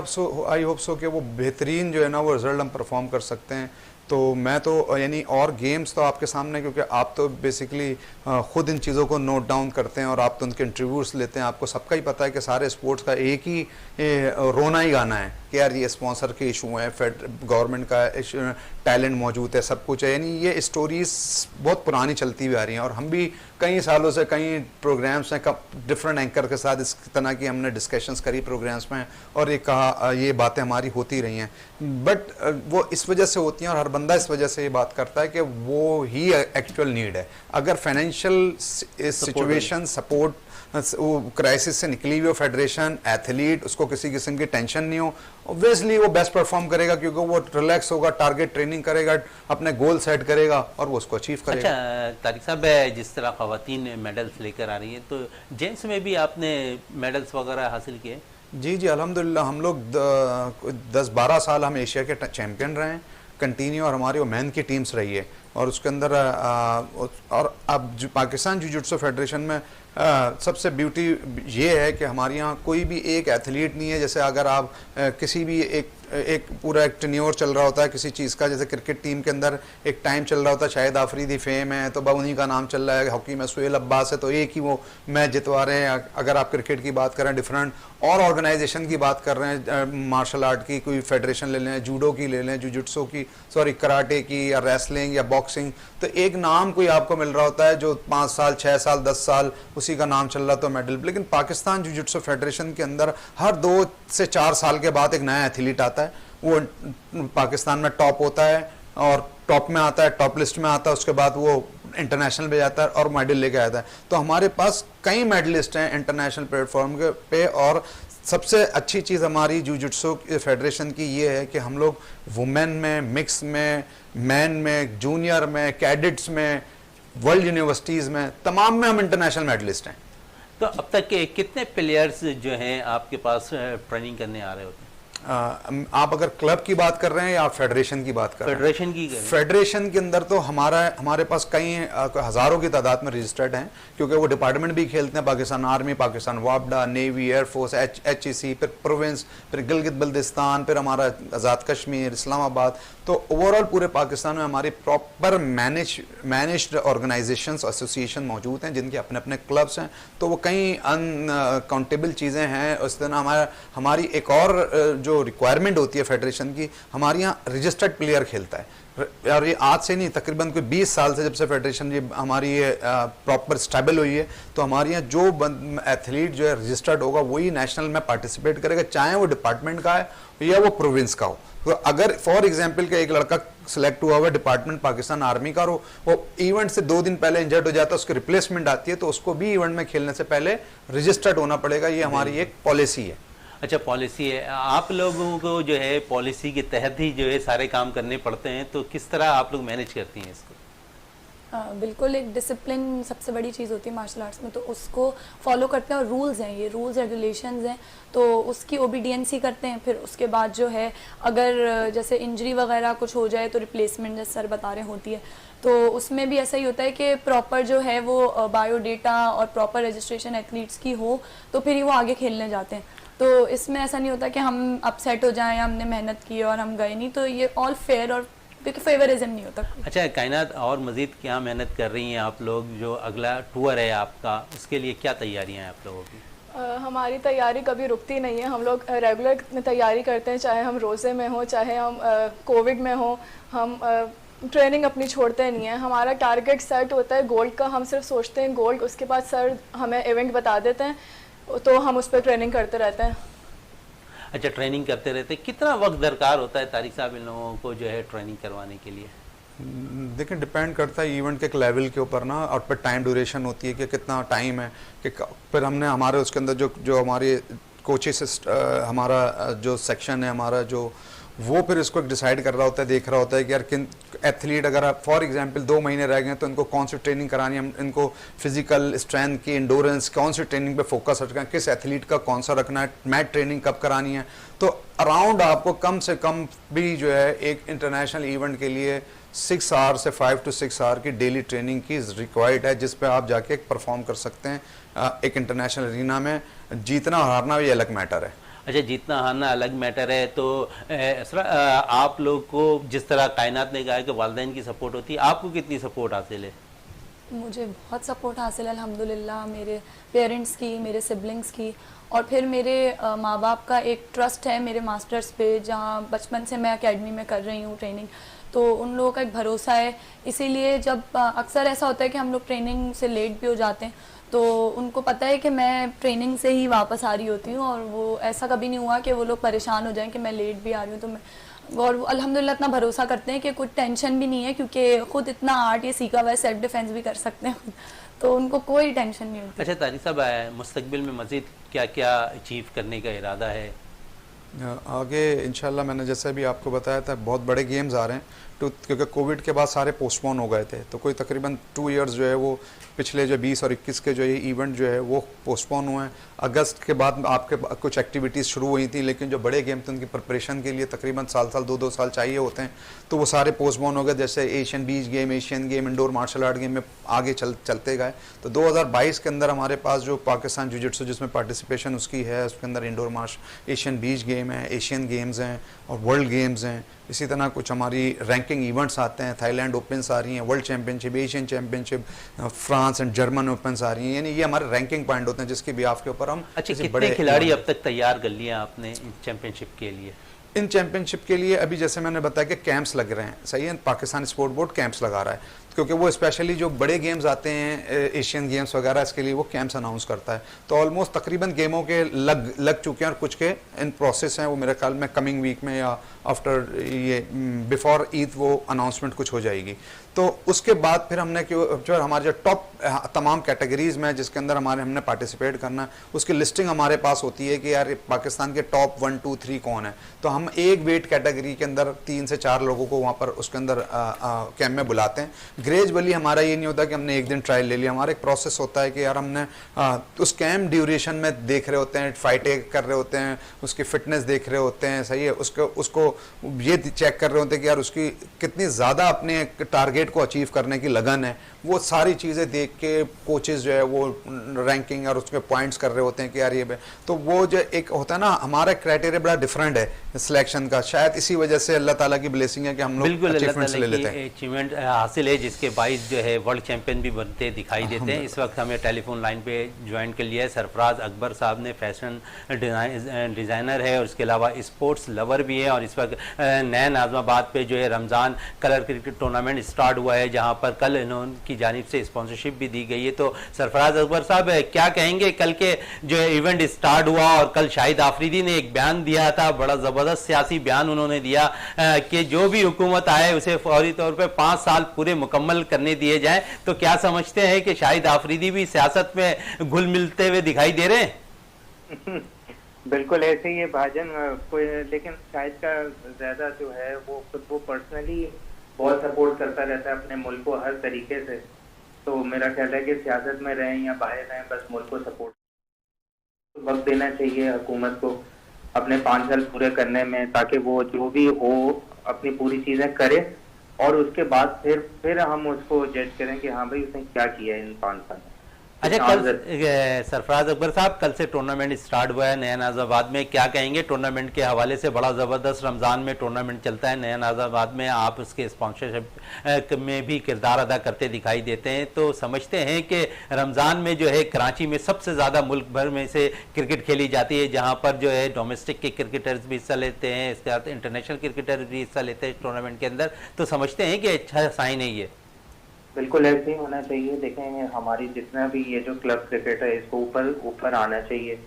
Speaker 2: होप सो कि वो बेहतरीन जो है ना वो रिजल्ट हम परफॉर्म कर सकते हैं। तो मैं तो यानी और गेम्स तो आपके सामने, क्योंकि आप तो बेसिकली ख़ुद इन चीज़ों को नोट डाउन करते हैं और आप तो उनके इंटरव्यूज़ लेते हैं, आपको सबका ही पता है कि सारे स्पोर्ट्स का एक ही रोना ही गाना है कि यार ये स्पॉन्सर के इशू हैं, गवर्नमेंट का टैलेंट मौजूद है, सब कुछ है। यानी ये स्टोरीज़ बहुत पुरानी चलती हुई आ रही हैं और हम भी कई सालों से कई प्रोग्राम्स हैं डिफरेंट एंकर के साथ इस तरह की हमने डिस्कशंस करी प्रोग्राम्स में और ये कहा ये बातें हमारी होती रही हैं, बट वो इस वजह से होती हैं और हर बंदा इस वजह से ये बात करता है कि वो ही एक्चुअल नीड है। अगर फाइनेंशियल सिचुएशन सपोर्ट क्राइसिस से निकली हुई हो, फेडरेशन एथलीट उसको किसी किस्म की टेंशन नहीं हो, ऑब्वियसली वो बेस्ट परफॉर्म करेगा क्योंकि वो रिलैक्स होगा, टारगेट ट्रेनिंग करेगा, अपने गोल सेट करेगा और वो उसको अचीव करेगा।
Speaker 1: अच्छा तारिक साहब, जिस तरह ख़वातीन मेडल्स लेकर आ रही हैं तो जेंट्स में भी आपने मेडल्स वगैरह हासिल किए?
Speaker 2: जी जी अल्हम्दुलिल्लाह, हम लोग 10-12 साल हम एशिया के चैम्पियन रहे हैं कंटिन्यू, और हमारी वो मैन की टीम्स रही है और उसके अंदर और अब जो पाकिस्तान जुजित्सु फेडरेशन में सबसे ब्यूटी ये है कि हमारे यहाँ कोई भी एक एथलीट नहीं है। जैसे अगर आप किसी भी एक पूरा एक टेन्योर चल रहा होता है किसी चीज़ का, जैसे क्रिकेट टीम के अंदर एक टाइम चल रहा होता है, शाहिद आफरीदी फेम है तो उन्हीं का नाम चल रहा है, हॉकी में सुहेल अब्बास है तो एक ही वो मैच जितवा रहे हैं। अगर आप क्रिकेट की बात करें, डिफरेंट और ऑर्गेनाइजेशन की बात कर रहे हैं, मार्शल आर्ट की कोई फेडरेशन ले लें, जूडो की ले लें, जुजित्सु की, सॉरी कराटे की या रेसलिंग या बॉक्सिंग, तो एक नाम कोई आपको मिल रहा होता है जो 5 साल 6 साल 10 साल उसी का नाम चल रहा तो मेडल। लेकिन पाकिस्तान जुजित्सु फेडरेशन के अंदर हर 2 से 4 साल के बाद एक नया एथलीट आता है, वो पाकिस्तान में टॉप होता है और टॉप में आता है, टॉप लिस्ट में आता है, उसके बाद वो इंटरनेशनल पे जाता है और मेडल लेके आता है। तो हमारे पास कई मेडलिस्ट हैं इंटरनेशनल प्लेटफॉर्म के पे, और सबसे अच्छी चीज़ हमारी जुजित्सु फेडरेशन की ये है कि हम लोग वुमेन में, मिक्स में, मैन में, जूनियर में, कैडेट्स में, वर्ल्ड यूनिवर्सिटीज़ में, तमाम में हम इंटरनेशनल मेडलिस्ट हैं।
Speaker 1: तो अब तक के कितने प्लेयर्स जो हैं आपके पास ट्रेनिंग करने आ रहे होते हैं?
Speaker 2: आप अगर क्लब की बात कर रहे हैं या फेडरेशन की बात कर रहे हैं?
Speaker 1: फेडरेशन की
Speaker 2: फेडरेशन के अंदर तो हमारे पास कई हज़ारों की तादाद में रजिस्टर्ड हैं, क्योंकि वो डिपार्टमेंट भी खेलते हैं, पाकिस्तान आर्मी, पाकिस्तान वापडा, नेवी, एयरफोर्स, HEC, फिर प्रोविंस, फिर गिलगित बल्दिस्तान, फिर हमारा आज़ाद कश्मीर, इस्लामाबाद। तो ओवरऑल पूरे पाकिस्तान में हमारी प्रॉपर मैनेज्ड ऑर्गेनाइजेशंस, एसोसिएशन मौजूद हैं जिनके अपने अपने क्लब्स हैं। तो वो कई अनकाउंटेबल चीज़ें हैं। उस दिन हमारी एक और जो रिक्वायरमेंट होती है फेडरेशन की, हमारे यहाँ रजिस्टर्ड प्लेयर खेलता है, और ये आज से नहीं, तकरीबन कोई 20 साल से जब से फेडरेशन ये हमारी प्रॉपर स्टेबल हुई है, तो हमारे यहाँ जो एथलीट जो है रजिस्टर्ड होगा वही नेशनल में पार्टिसिपेट करेगा, चाहे वो डिपार्टमेंट का है या वो प्रोविंस का हो। तो अगर फॉर एग्जांपल के एक लड़का सिलेक्ट हुआ हुआ डिपार्टमेंट पाकिस्तान आर्मी का, वो इवेंट से 2 दिन पहले इंजर्ड हो जाता है, उसकी रिप्लेसमेंट आती है, तो उसको भी इवेंट में खेलने से पहले रजिस्टर्ड होना पड़ेगा। ये हमारी एक पॉलिसी है।
Speaker 1: अच्छा, पॉलिसी है। आप लोगों को जो है पॉलिसी के तहत ही जो है सारे काम करने पड़ते हैं, तो किस तरह आप लोग मैनेज करती हैं इसको?
Speaker 4: बिल्कुल, एक डिसिप्लिन सबसे बड़ी चीज़ होती है मार्शल आर्ट्स में, तो उसको फॉलो करते हैं और रूल्स हैं, ये रूल्स रेगुलेशंस हैं, तो उसकी ओबीडियंस ही करते हैं। फिर उसके बाद जो है अगर जैसे इंजरी वगैरह कुछ हो जाए तो रिप्लेसमेंट जैसे सर बता रहे होती है, तो उसमें भी ऐसा ही होता है कि प्रॉपर जो है वो बायोडेटा और प्रॉपर रजिस्ट्रेशन एथलीट्स की हो तो फिर ही वो आगे खेलने जाते हैं। तो इसमें ऐसा नहीं होता कि हम अपसेट हो जाएं, हमने मेहनत की और हम गए नहीं, तो ये ऑल फेयर और क्योंकि फेवरिज्म नहीं होता।
Speaker 1: अच्छा कायनात, और मज़ीद क्या मेहनत कर रही हैं आप लोग? जो अगला टूर है आपका, उसके लिए क्या तैयारियां हैं आप लोगों की?
Speaker 5: हमारी तैयारी कभी रुकती नहीं है, हम लोग रेगुलर तैयारी करते हैं, चाहे हम रोज़े में हो, चाहे हम कोविड में हो, हम ट्रेनिंग अपनी छोड़ते नहीं हैं। हमारा टारगेट सेट होता है गोल्ड का, हम सिर्फ सोचते हैं गोल्ड, उसके बाद सर हमें इवेंट बता देते हैं तो हम उस पर ट्रेनिंग करते रहते हैं।
Speaker 1: अच्छा, ट्रेनिंग करते रहते, कितना वक्त दरकार होता है तारिक साहब इन लोगों को जो है ट्रेनिंग करवाने के लिए?
Speaker 2: देखिए डिपेंड करता है इवेंट के एक लेवल के ऊपर ना, और फिर टाइम ड्यूरेशन होती है कि कितना टाइम है, कि फिर हमने हमारे उसके अंदर जो हमारे कोचेस, हमारा जो सेक्शन है हमारा, जो वो फिर इसको डिसाइड कर रहा होता है, देख रहा होता है कि यार किन एथलीट, अगर आप फॉर एग्जांपल 2 महीने रह गए तो इनको कौन सी ट्रेनिंग करानी है, इनको फिजिकल स्ट्रेंथ की, इंडोरेंस, कौन सी ट्रेनिंग पे फोकस रखना है, किस एथलीट का कौन सा रखना है, मैट ट्रेनिंग कब करानी है। तो अराउंड आपको कम से कम भी जो है एक इंटरनेशनल इवेंट के लिए 6 आवर से 5 to 6 आवर की डेली ट्रेनिंग की रिक्वायर्ड है, जिस पे आप जाके एक परफॉर्म कर सकते हैं एक इंटरनेशनल अरीना में। जीतना हारना भी अलग मैटर है।
Speaker 1: अच्छा, जीतना हारना अलग मैटर है। तो आप लोग को जिस तरह कायनात ने कहा कि वालिदैन की सपोर्ट होती है, आपको कितनी सपोर्ट हासिल है?
Speaker 4: मुझे बहुत सपोर्ट हासिल है अल्हम्दुलिल्लाह, मेरे पेरेंट्स की, मेरे सिबलिंग्स की, और फिर मेरे माँ बाप का एक ट्रस्ट है मेरे मास्टर्स पे, जहाँ बचपन से मैं एकेडमी में कर रही हूँ ट्रेनिंग, तो उन लोगों का एक भरोसा है। इसीलिए जब अक्सर ऐसा होता है कि हम लोग ट्रेनिंग से लेट भी हो जाते हैं, तो उनको पता है कि मैं ट्रेनिंग से ही वापस आ रही होती हूँ, और वो ऐसा कभी नहीं हुआ कि वो लोग परेशान हो जाएं कि मैं लेट भी आ रही हूँ। तो मैं, और वो अल्हम्दुलिल्लाह इतना भरोसा करते हैं कि कुछ टेंशन भी नहीं है, क्योंकि खुद इतना आर्ट ये सीखा हुआ है, सेल्फ डिफेंस भी कर सकते हैं खुद, तो उनको कोई टेंशन नहीं होती।
Speaker 1: अच्छा तारिक साहब, मुस्तकबिल में मज़ीद क्या क्या अचीव करने का इरादा है?
Speaker 2: आगे इंशाल्लाह मैंने जैसे भी आपको बताया था, बहुत बड़े गेम्स आ रहे हैं, क्योंकि कोविड के बाद सारे पोस्टपोन हो गए थे, तो कोई तकरीबन 2 इयर्स जो है वो पिछले जो 20 और 21 के जो ये इवेंट जो है वो पोस्टपोन हुए हैं। अगस्त के बाद आपके कुछ एक्टिविटीज़ शुरू हुई थी, लेकिन जो बड़े गेम थे उनकी प्रिपरेशन के लिए तकरीबन साल 2-2 साल चाहिए होते हैं, तो वो सारे पोस्टपोन हो गए। जैसे Asian beach game, Asian game, indoor martial art game में आगे चलते गए। तो 2022 के अंदर हमारे पास जो पाकिस्तान जिजित्सु जिसमें पार्टिसिपेशन उसकी है, उसके अंदर इंडोर एशियन बीच गेम है, एशियन गेम्स हैं और वर्ल्ड गेम्स हैं। इसी तरह कुछ हमारी रैंकिंग इवेंट्स आते हैं, थाईलैंड ओपन्स आ रही हैं, world championship, Asian championship, France and German opens आ रही हैं, यानी ये हमारे रैंकिंग पॉइंट होते हैं जिसके भी आपके ऊपर हम।
Speaker 1: अच्छा, कितने खिलाड़ी अब तक तैयार कर लिए आपने चैंपियनशिप के लिए?
Speaker 2: इन चैंपियनशिप के लिए अभी जैसे मैंने बताया कि कैंप्स लग रहे हैं, सही है, पाकिस्तान स्पोर्ट बोर्ड कैंप्स लगा रहा है, क्योंकि वो स्पेशली जो बड़े गेम्स आते हैं एशियन गेम्स वगैरह, इसके लिए वो कैंप्स अनाउंस करता है। तो ऑलमोस्ट तकरीबन गेमों के लग चुके हैं और कुछ के इन प्रोसेस हैं, वो मेरे ख्याल में कमिंग वीक में या आफ्टर ये बिफोर ईद वो अनाउंसमेंट कुछ हो जाएगी। तो उसके बाद फिर हमने जो हमारे जो टॉप तमाम कैटेगरीज में जिसके अंदर हमने पार्टिसिपेट करना है, उसकी लिस्टिंग हमारे पास होती है कि यार पाकिस्तान के टॉप 1, 2, 3 कौन है। तो हम एक वेट कैटेगरी के अंदर 3 से 4 लोगों को वहाँ पर उसके अंदर कैंप में बुलाते हैं। ग्रेजुअली हमारा ये नहीं होता कि हमने एक दिन ट्रायल ले लिया, हमारा एक प्रोसेस होता है कि यार हमने उस कैंप ड्यूरेशन में देख रहे होते हैं, फाइटें कर रहे होते हैं, उसकी फिटनेस देख रहे होते हैं, सही है, उसको ये चेक कर रहे होते हैं कि यार उसकी कितनी ज़्यादा अपने टारगेट को अचीव करने की लगन है। वो सारी चीज़ें देख के कोचेस जो है वो रैंकिंग और उसके पॉइंट्स कर रहे होते हैं कि यार ये, तो वो जो एक होता है ना, हमारा क्राइटेरिया बड़ा डिफरेंट है सिलेक्शन का। शायद इसी वजह से अल्लाह ताला की ब्लेसिंग है कि हम लोग अचीवमेंट्स ले लेते हैं,
Speaker 1: अचीवमेंट हासिल है, जिसके बाइस जो है वर्ल्ड चैंपियन भी बनते दिखाई देते हैं। इस वक्त हमें टेलीफोन लाइन पे ज्वाइन कर लिया है सरफराज अकबर साहब ने, फैशन डिज़ाइनर है और इसके अलावा स्पोर्ट्स लवर भी है, और इस वक्त नया नाज़माबाद पे जो है Ramzan colour cricket tournament start हुआ है, जहाँ पर कल इनकी जानिब से स्पॉन्सरशिप भी दी गई है। तो सरफराज अकबर साहब क्या कहेंगे, कल के जो है इवेंट स्टार्ट हुआ और कल शाहिद आफरीदी ने एक बयान दिया था, बड़ा ज़बरदस्त सियासी बयान उन्होंने दिया कि जो भी हुकूमत आए उसे फौरी तौर पे 5 साल पूरे मुकम्मल करने दिए जाएं। तो क्या समझते हैं कि शाहिद आफरीदी भी सियासत में घुल मिलते हुए दिखाई दे रहे हैं?
Speaker 6: बिल्कुल ऐसे ही है भाजन, कोई लेकिन शाहिद का ज्यादा जो है वो खुद वो पर्सनली बहुत सपोर्ट करता रहता है अपने मुल्क को हर तरीके से। तो मेरा ख्याल है कि सियासत में रहें या बाहर रहें, बस मुल्क को सपोर्ट वक्त देना चाहिए हुकूमत को अपने 5 साल पूरे करने में, ताकि वो जो भी हो अपनी पूरी चीजें करे और उसके बाद फिर हम उसको जज करें कि हाँ भाई उसने क्या किया इन 5 साल में।
Speaker 1: अच्छा, कल सरफराज अकबर साहब, कल से टूर्नामेंट स्टार्ट हुआ है नया नाजाबाद में, क्या कहेंगे टूर्नामेंट के हवाले से? बड़ा ज़बरदस्त रमज़ान में टूर्नामेंट चलता है नया नाजाबाद में, आप उसके स्पॉन्सरशिप में भी किरदार अदा करते दिखाई देते हैं, तो समझते हैं कि रमज़ान में जो है कराची में सबसे ज़्यादा मुल्क भर में से क्रिकेट खेली जाती है, जहाँ पर जो है डोमेस्टिक के क्रिकेटर्स भी हिस्सा लेते हैं, इसके साथ इंटरनेशनल क्रिकेटर्स भी हिस्सा लेते हैं टूर्नामेंट के अंदर, तो समझते हैं कि अच्छा साइन है ये?
Speaker 6: बिल्कुल ऐसे ही होना चाहिए। देखें, हमारी जितना भी ये जो क्लब क्रिकेट है इसको ऊपर आना चाहिए।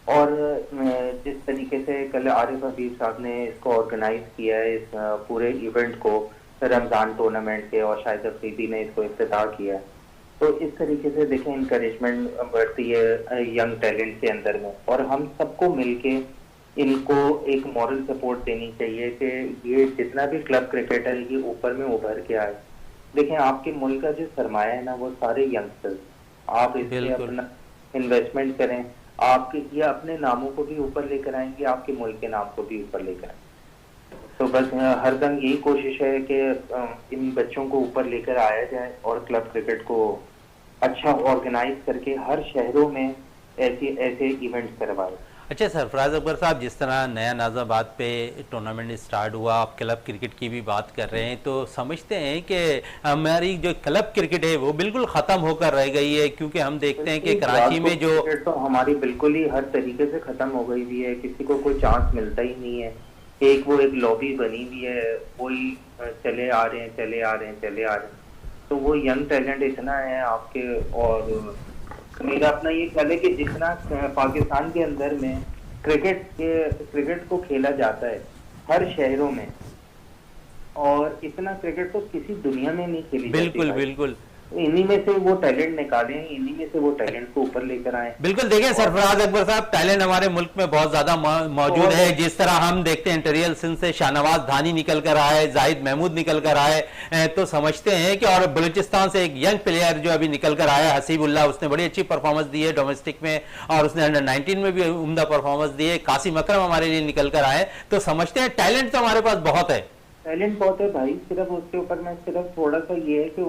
Speaker 6: और जिस तरीके से कल आरिफ हबीब साहब ने इसको ऑर्गेनाइज किया है, इस पूरे इवेंट को, रमज़ान टूर्नामेंट के, और शाहिद अफरीदी ने इसको इफ्तिताह किया है, तो इस तरीके से देखें इंकरेजमेंट बढ़ती है यंग टैलेंट के अंदर में, और हम सबको मिलके इनको एक मॉरल सपोर्ट देनी चाहिए कि ये जितना भी क्लब क्रिकेट है ये ऊपर में उभर के आए। देखें, आपके मुल्क का जो सरमाया है ना वो सारे यंगस्टर्स, आप इसमें अपना इन्वेस्टमेंट करें, आपके ये अपने नामों को भी ऊपर लेकर आएंगे, आपके मुल्क के नाम को भी ऊपर लेकर आएंगे। तो बस हरदम यही कोशिश है कि इन बच्चों को ऊपर लेकर आया जाए और क्लब क्रिकेट को अच्छा ऑर्गेनाइज करके हर शहरों में ऐसे इवेंट्स करवाए।
Speaker 1: अच्छा सरफराज अकबर साहब, जिस तरह नया नाजाबाद पे टूर्नामेंट स्टार्ट हुआ, आप क्लब क्रिकेट की भी बात कर रहे हैं, तो समझते हैं कि हमारी जो क्लब क्रिकेट है वो बिल्कुल ख़त्म होकर रह गई है? क्योंकि हम देखते हैं कि कराची में जो
Speaker 6: तो हमारी बिल्कुल ही हर तरीके से ख़त्म हो गई हुई है, किसी को कोई चांस मिलता ही नहीं है। एक लॉबी बनी हुई है, वही चले आ रहे हैं, तो वो यंग टैलेंट इतना है आपके। और मेरा अपना ये ख्याल है कि जितना पाकिस्तान के अंदर में क्रिकेट को खेला जाता है हर शहरों में, और इतना क्रिकेट तो किसी दुनिया में नहीं खेली
Speaker 1: बिल्कुल बिल्कुल
Speaker 6: इन्हीं में से वो टैलेंट निकालें, इन्हीं में से वो टैलेंट को ऊपर लेकर आए।
Speaker 1: बिल्कुल, देखिए सरफराज अकबर साहब, टैलेंट हमारे मुल्क में बहुत ज्यादा मौजूद है। जिस तरह हम देखते हैं इंटीरियल सिंध से शाहनवाज धानी निकल कर आए, जाहिद महमूद निकल कर आए, तो समझते हैं कि, और बलूचिस्तान से एक यंग प्लेयर जो अभी निकल कर आया हसीबुल्लाह, उसने बड़ी अच्छी परफॉर्मेंस दी है डोमेस्टिक में, और उसने अंडर 19 में भी उम्दा परफॉर्मेंस दी है। कासिम अकरम हमारे लिए निकल कर आए, तो समझते हैं टैलेंट तो हमारे पास बहुत है।
Speaker 6: टैलेंट बहुत है भाई, सिर्फ उसके ऊपर मैं सिर्फ थोड़ा सा ये है कि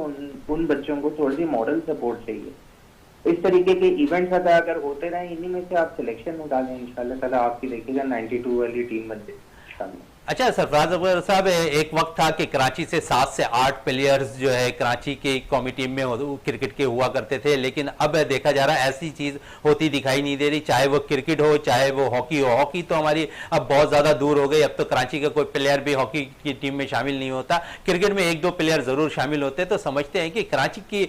Speaker 6: उन बच्चों को थोड़ी सी मॉरल सपोर्ट चाहिए। इस तरीके के इवेंट्स अगर होते रहे, इन्हीं में से आप सिलेक्शन निकालें, इंशाल्लाह ताला आपकी देखिएगा 92 वाली टीम बन जाए।
Speaker 1: अच्छा सरफराज अकबर साहब, एक वक्त था कि कराची से 7 से 8 प्लेयर्स जो है कराची की कौमी टीम में क्रिकेट के हुआ करते थे, लेकिन अब देखा जा रहा है ऐसी चीज होती दिखाई नहीं दे रही, चाहे वो क्रिकेट हो चाहे वो हॉकी हो। हॉकी तो हमारी अब बहुत ज्यादा दूर हो गई, अब तो कराची का कोई प्लेयर भी हॉकी की टीम में शामिल नहीं होता। क्रिकेट में 1-2 प्लेयर जरूर शामिल होते, तो समझते हैं कि कराची की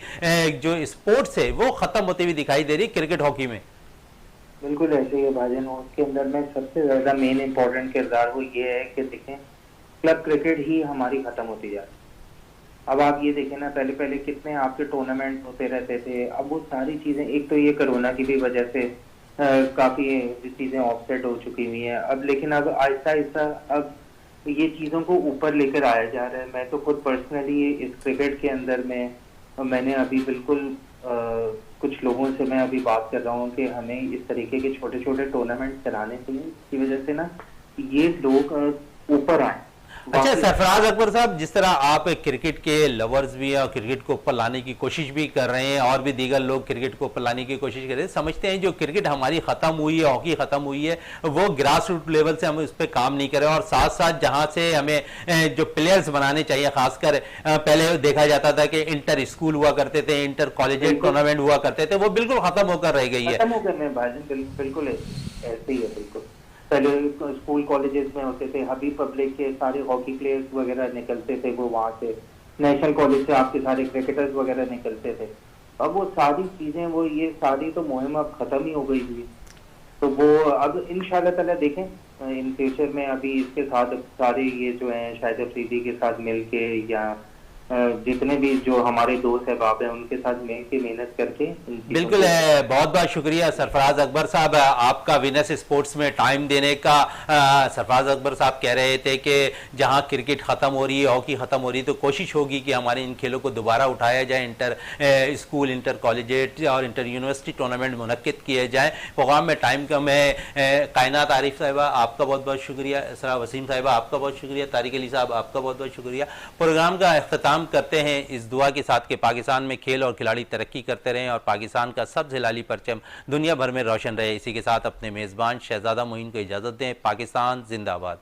Speaker 1: जो स्पोर्ट्स है वो खत्म होती हुई दिखाई दे रही क्रिकेट हॉकी में।
Speaker 6: बिल्कुल ऐसे ही है भाजन, उसके अंदर में सबसे ज्यादा मेन इंपॉर्टेंट किरदार वो ये है कि देखें क्लब क्रिकेट ही हमारी खत्म होती जा रही है। अब आप ये देखें ना, पहले कितने आपके टूर्नामेंट होते रहते थे, अब वो सारी चीजें, एक तो ये कोरोना की भी वजह से काफी चीजें ऑफसेट हो चुकी हुई हैं अब, लेकिन अब आहिस्ता आहिस्ता अब ये चीजों को ऊपर लेकर आया जा रहा है। मैं तो खुद पर्सनली इस क्रिकेट के अंदर में मैंने अभी बिल्कुल कुछ लोगों से मैं अभी बात कर रहा हूँ कि हमें इस तरीके के छोटे छोटे टूर्नामेंट कराने चाहिए, इसकी वजह से ना ये लोग ऊपर आए।
Speaker 1: अच्छा सरफराज अकबर साहब, जिस तरह आप क्रिकेट के लवर्स भी हैं और क्रिकेट को ऊपर लाने की कोशिश भी कर रहे हैं, और भी दीगर लोग क्रिकेट को ऊपर लाने की कोशिश कर रहे हैं, समझते हैं जो क्रिकेट हमारी खत्म हुई है, हॉकी खत्म हुई है, वो ग्रास रूट लेवल से हम इस पर काम नहीं कर रहे, और साथ साथ जहां से हमें जो प्लेयर्स बनाने चाहिए, खासकर पहले देखा जाता था कि इंटर स्कूल हुआ करते थे, इंटर कॉलेज टूर्नामेंट हुआ करते थे, वो बिल्कुल खत्म होकर रह गई है।
Speaker 6: बिल्कुल ऐसे ही है। बिल्कुल पहले स्कूल कॉलेजेस में होते थे, हबीब पब्लिक के सारे हॉकी प्लेयर्स वगैरह निकलते थे, वो वहाँ से नेशनल कॉलेज से आपके सारे क्रिकेटर्स वगैरह निकलते थे। अब वो सारी चीजें, वो ये सारी तो मुहिम अब खत्म ही हो गई हुई। तो वो अब इंशाल्लाह ताला देखें इन फ्यूचर में, अभी इसके साथ सारे ये जो है शाहिद अफरीदी के साथ मिलके, या जितने भी जो हमारे दोस्त अहबाब हैं उनके साथ मिलकर मेहनत करके।
Speaker 1: बिल्कुल है, बहुत बहुत शुक्रिया सरफराज अकबर साहब आपका विनस स्पोर्ट्स में टाइम देने का। सरफराज अकबर साहब कह रहे थे कि जहां क्रिकेट ख़त्म हो रही है, हॉकी ख़त्म हो रही है, तो कोशिश होगी कि हमारे इन खेलों को दोबारा उठाया जाए, इंटर स्कूल, इंटर कॉलेज और इंटर यूनिवर्सिटी टूर्नामेंट मुनक्किद किए जाए। प्रोग्राम में टाइम कम है। कायनात आरिफ साहिबा आपका बहुत बहुत शुक्रिया, इसरा वसीम साहिबा आपका बहुत शुक्रिया, तारिक अली साहब आपका बहुत बहुत शुक्रिया। प्रोग्राम का अख्ताम आराम करते हैं इस दुआ के साथ कि पाकिस्तान में खेल और खिलाड़ी तरक्की करते रहें और पाकिस्तान का सबसे लाली परचम दुनिया भर में रोशन रहे। इसी के साथ अपने मेज़बान शहजादा मोइन को इजाज़त दें। पाकिस्तान जिंदाबाद।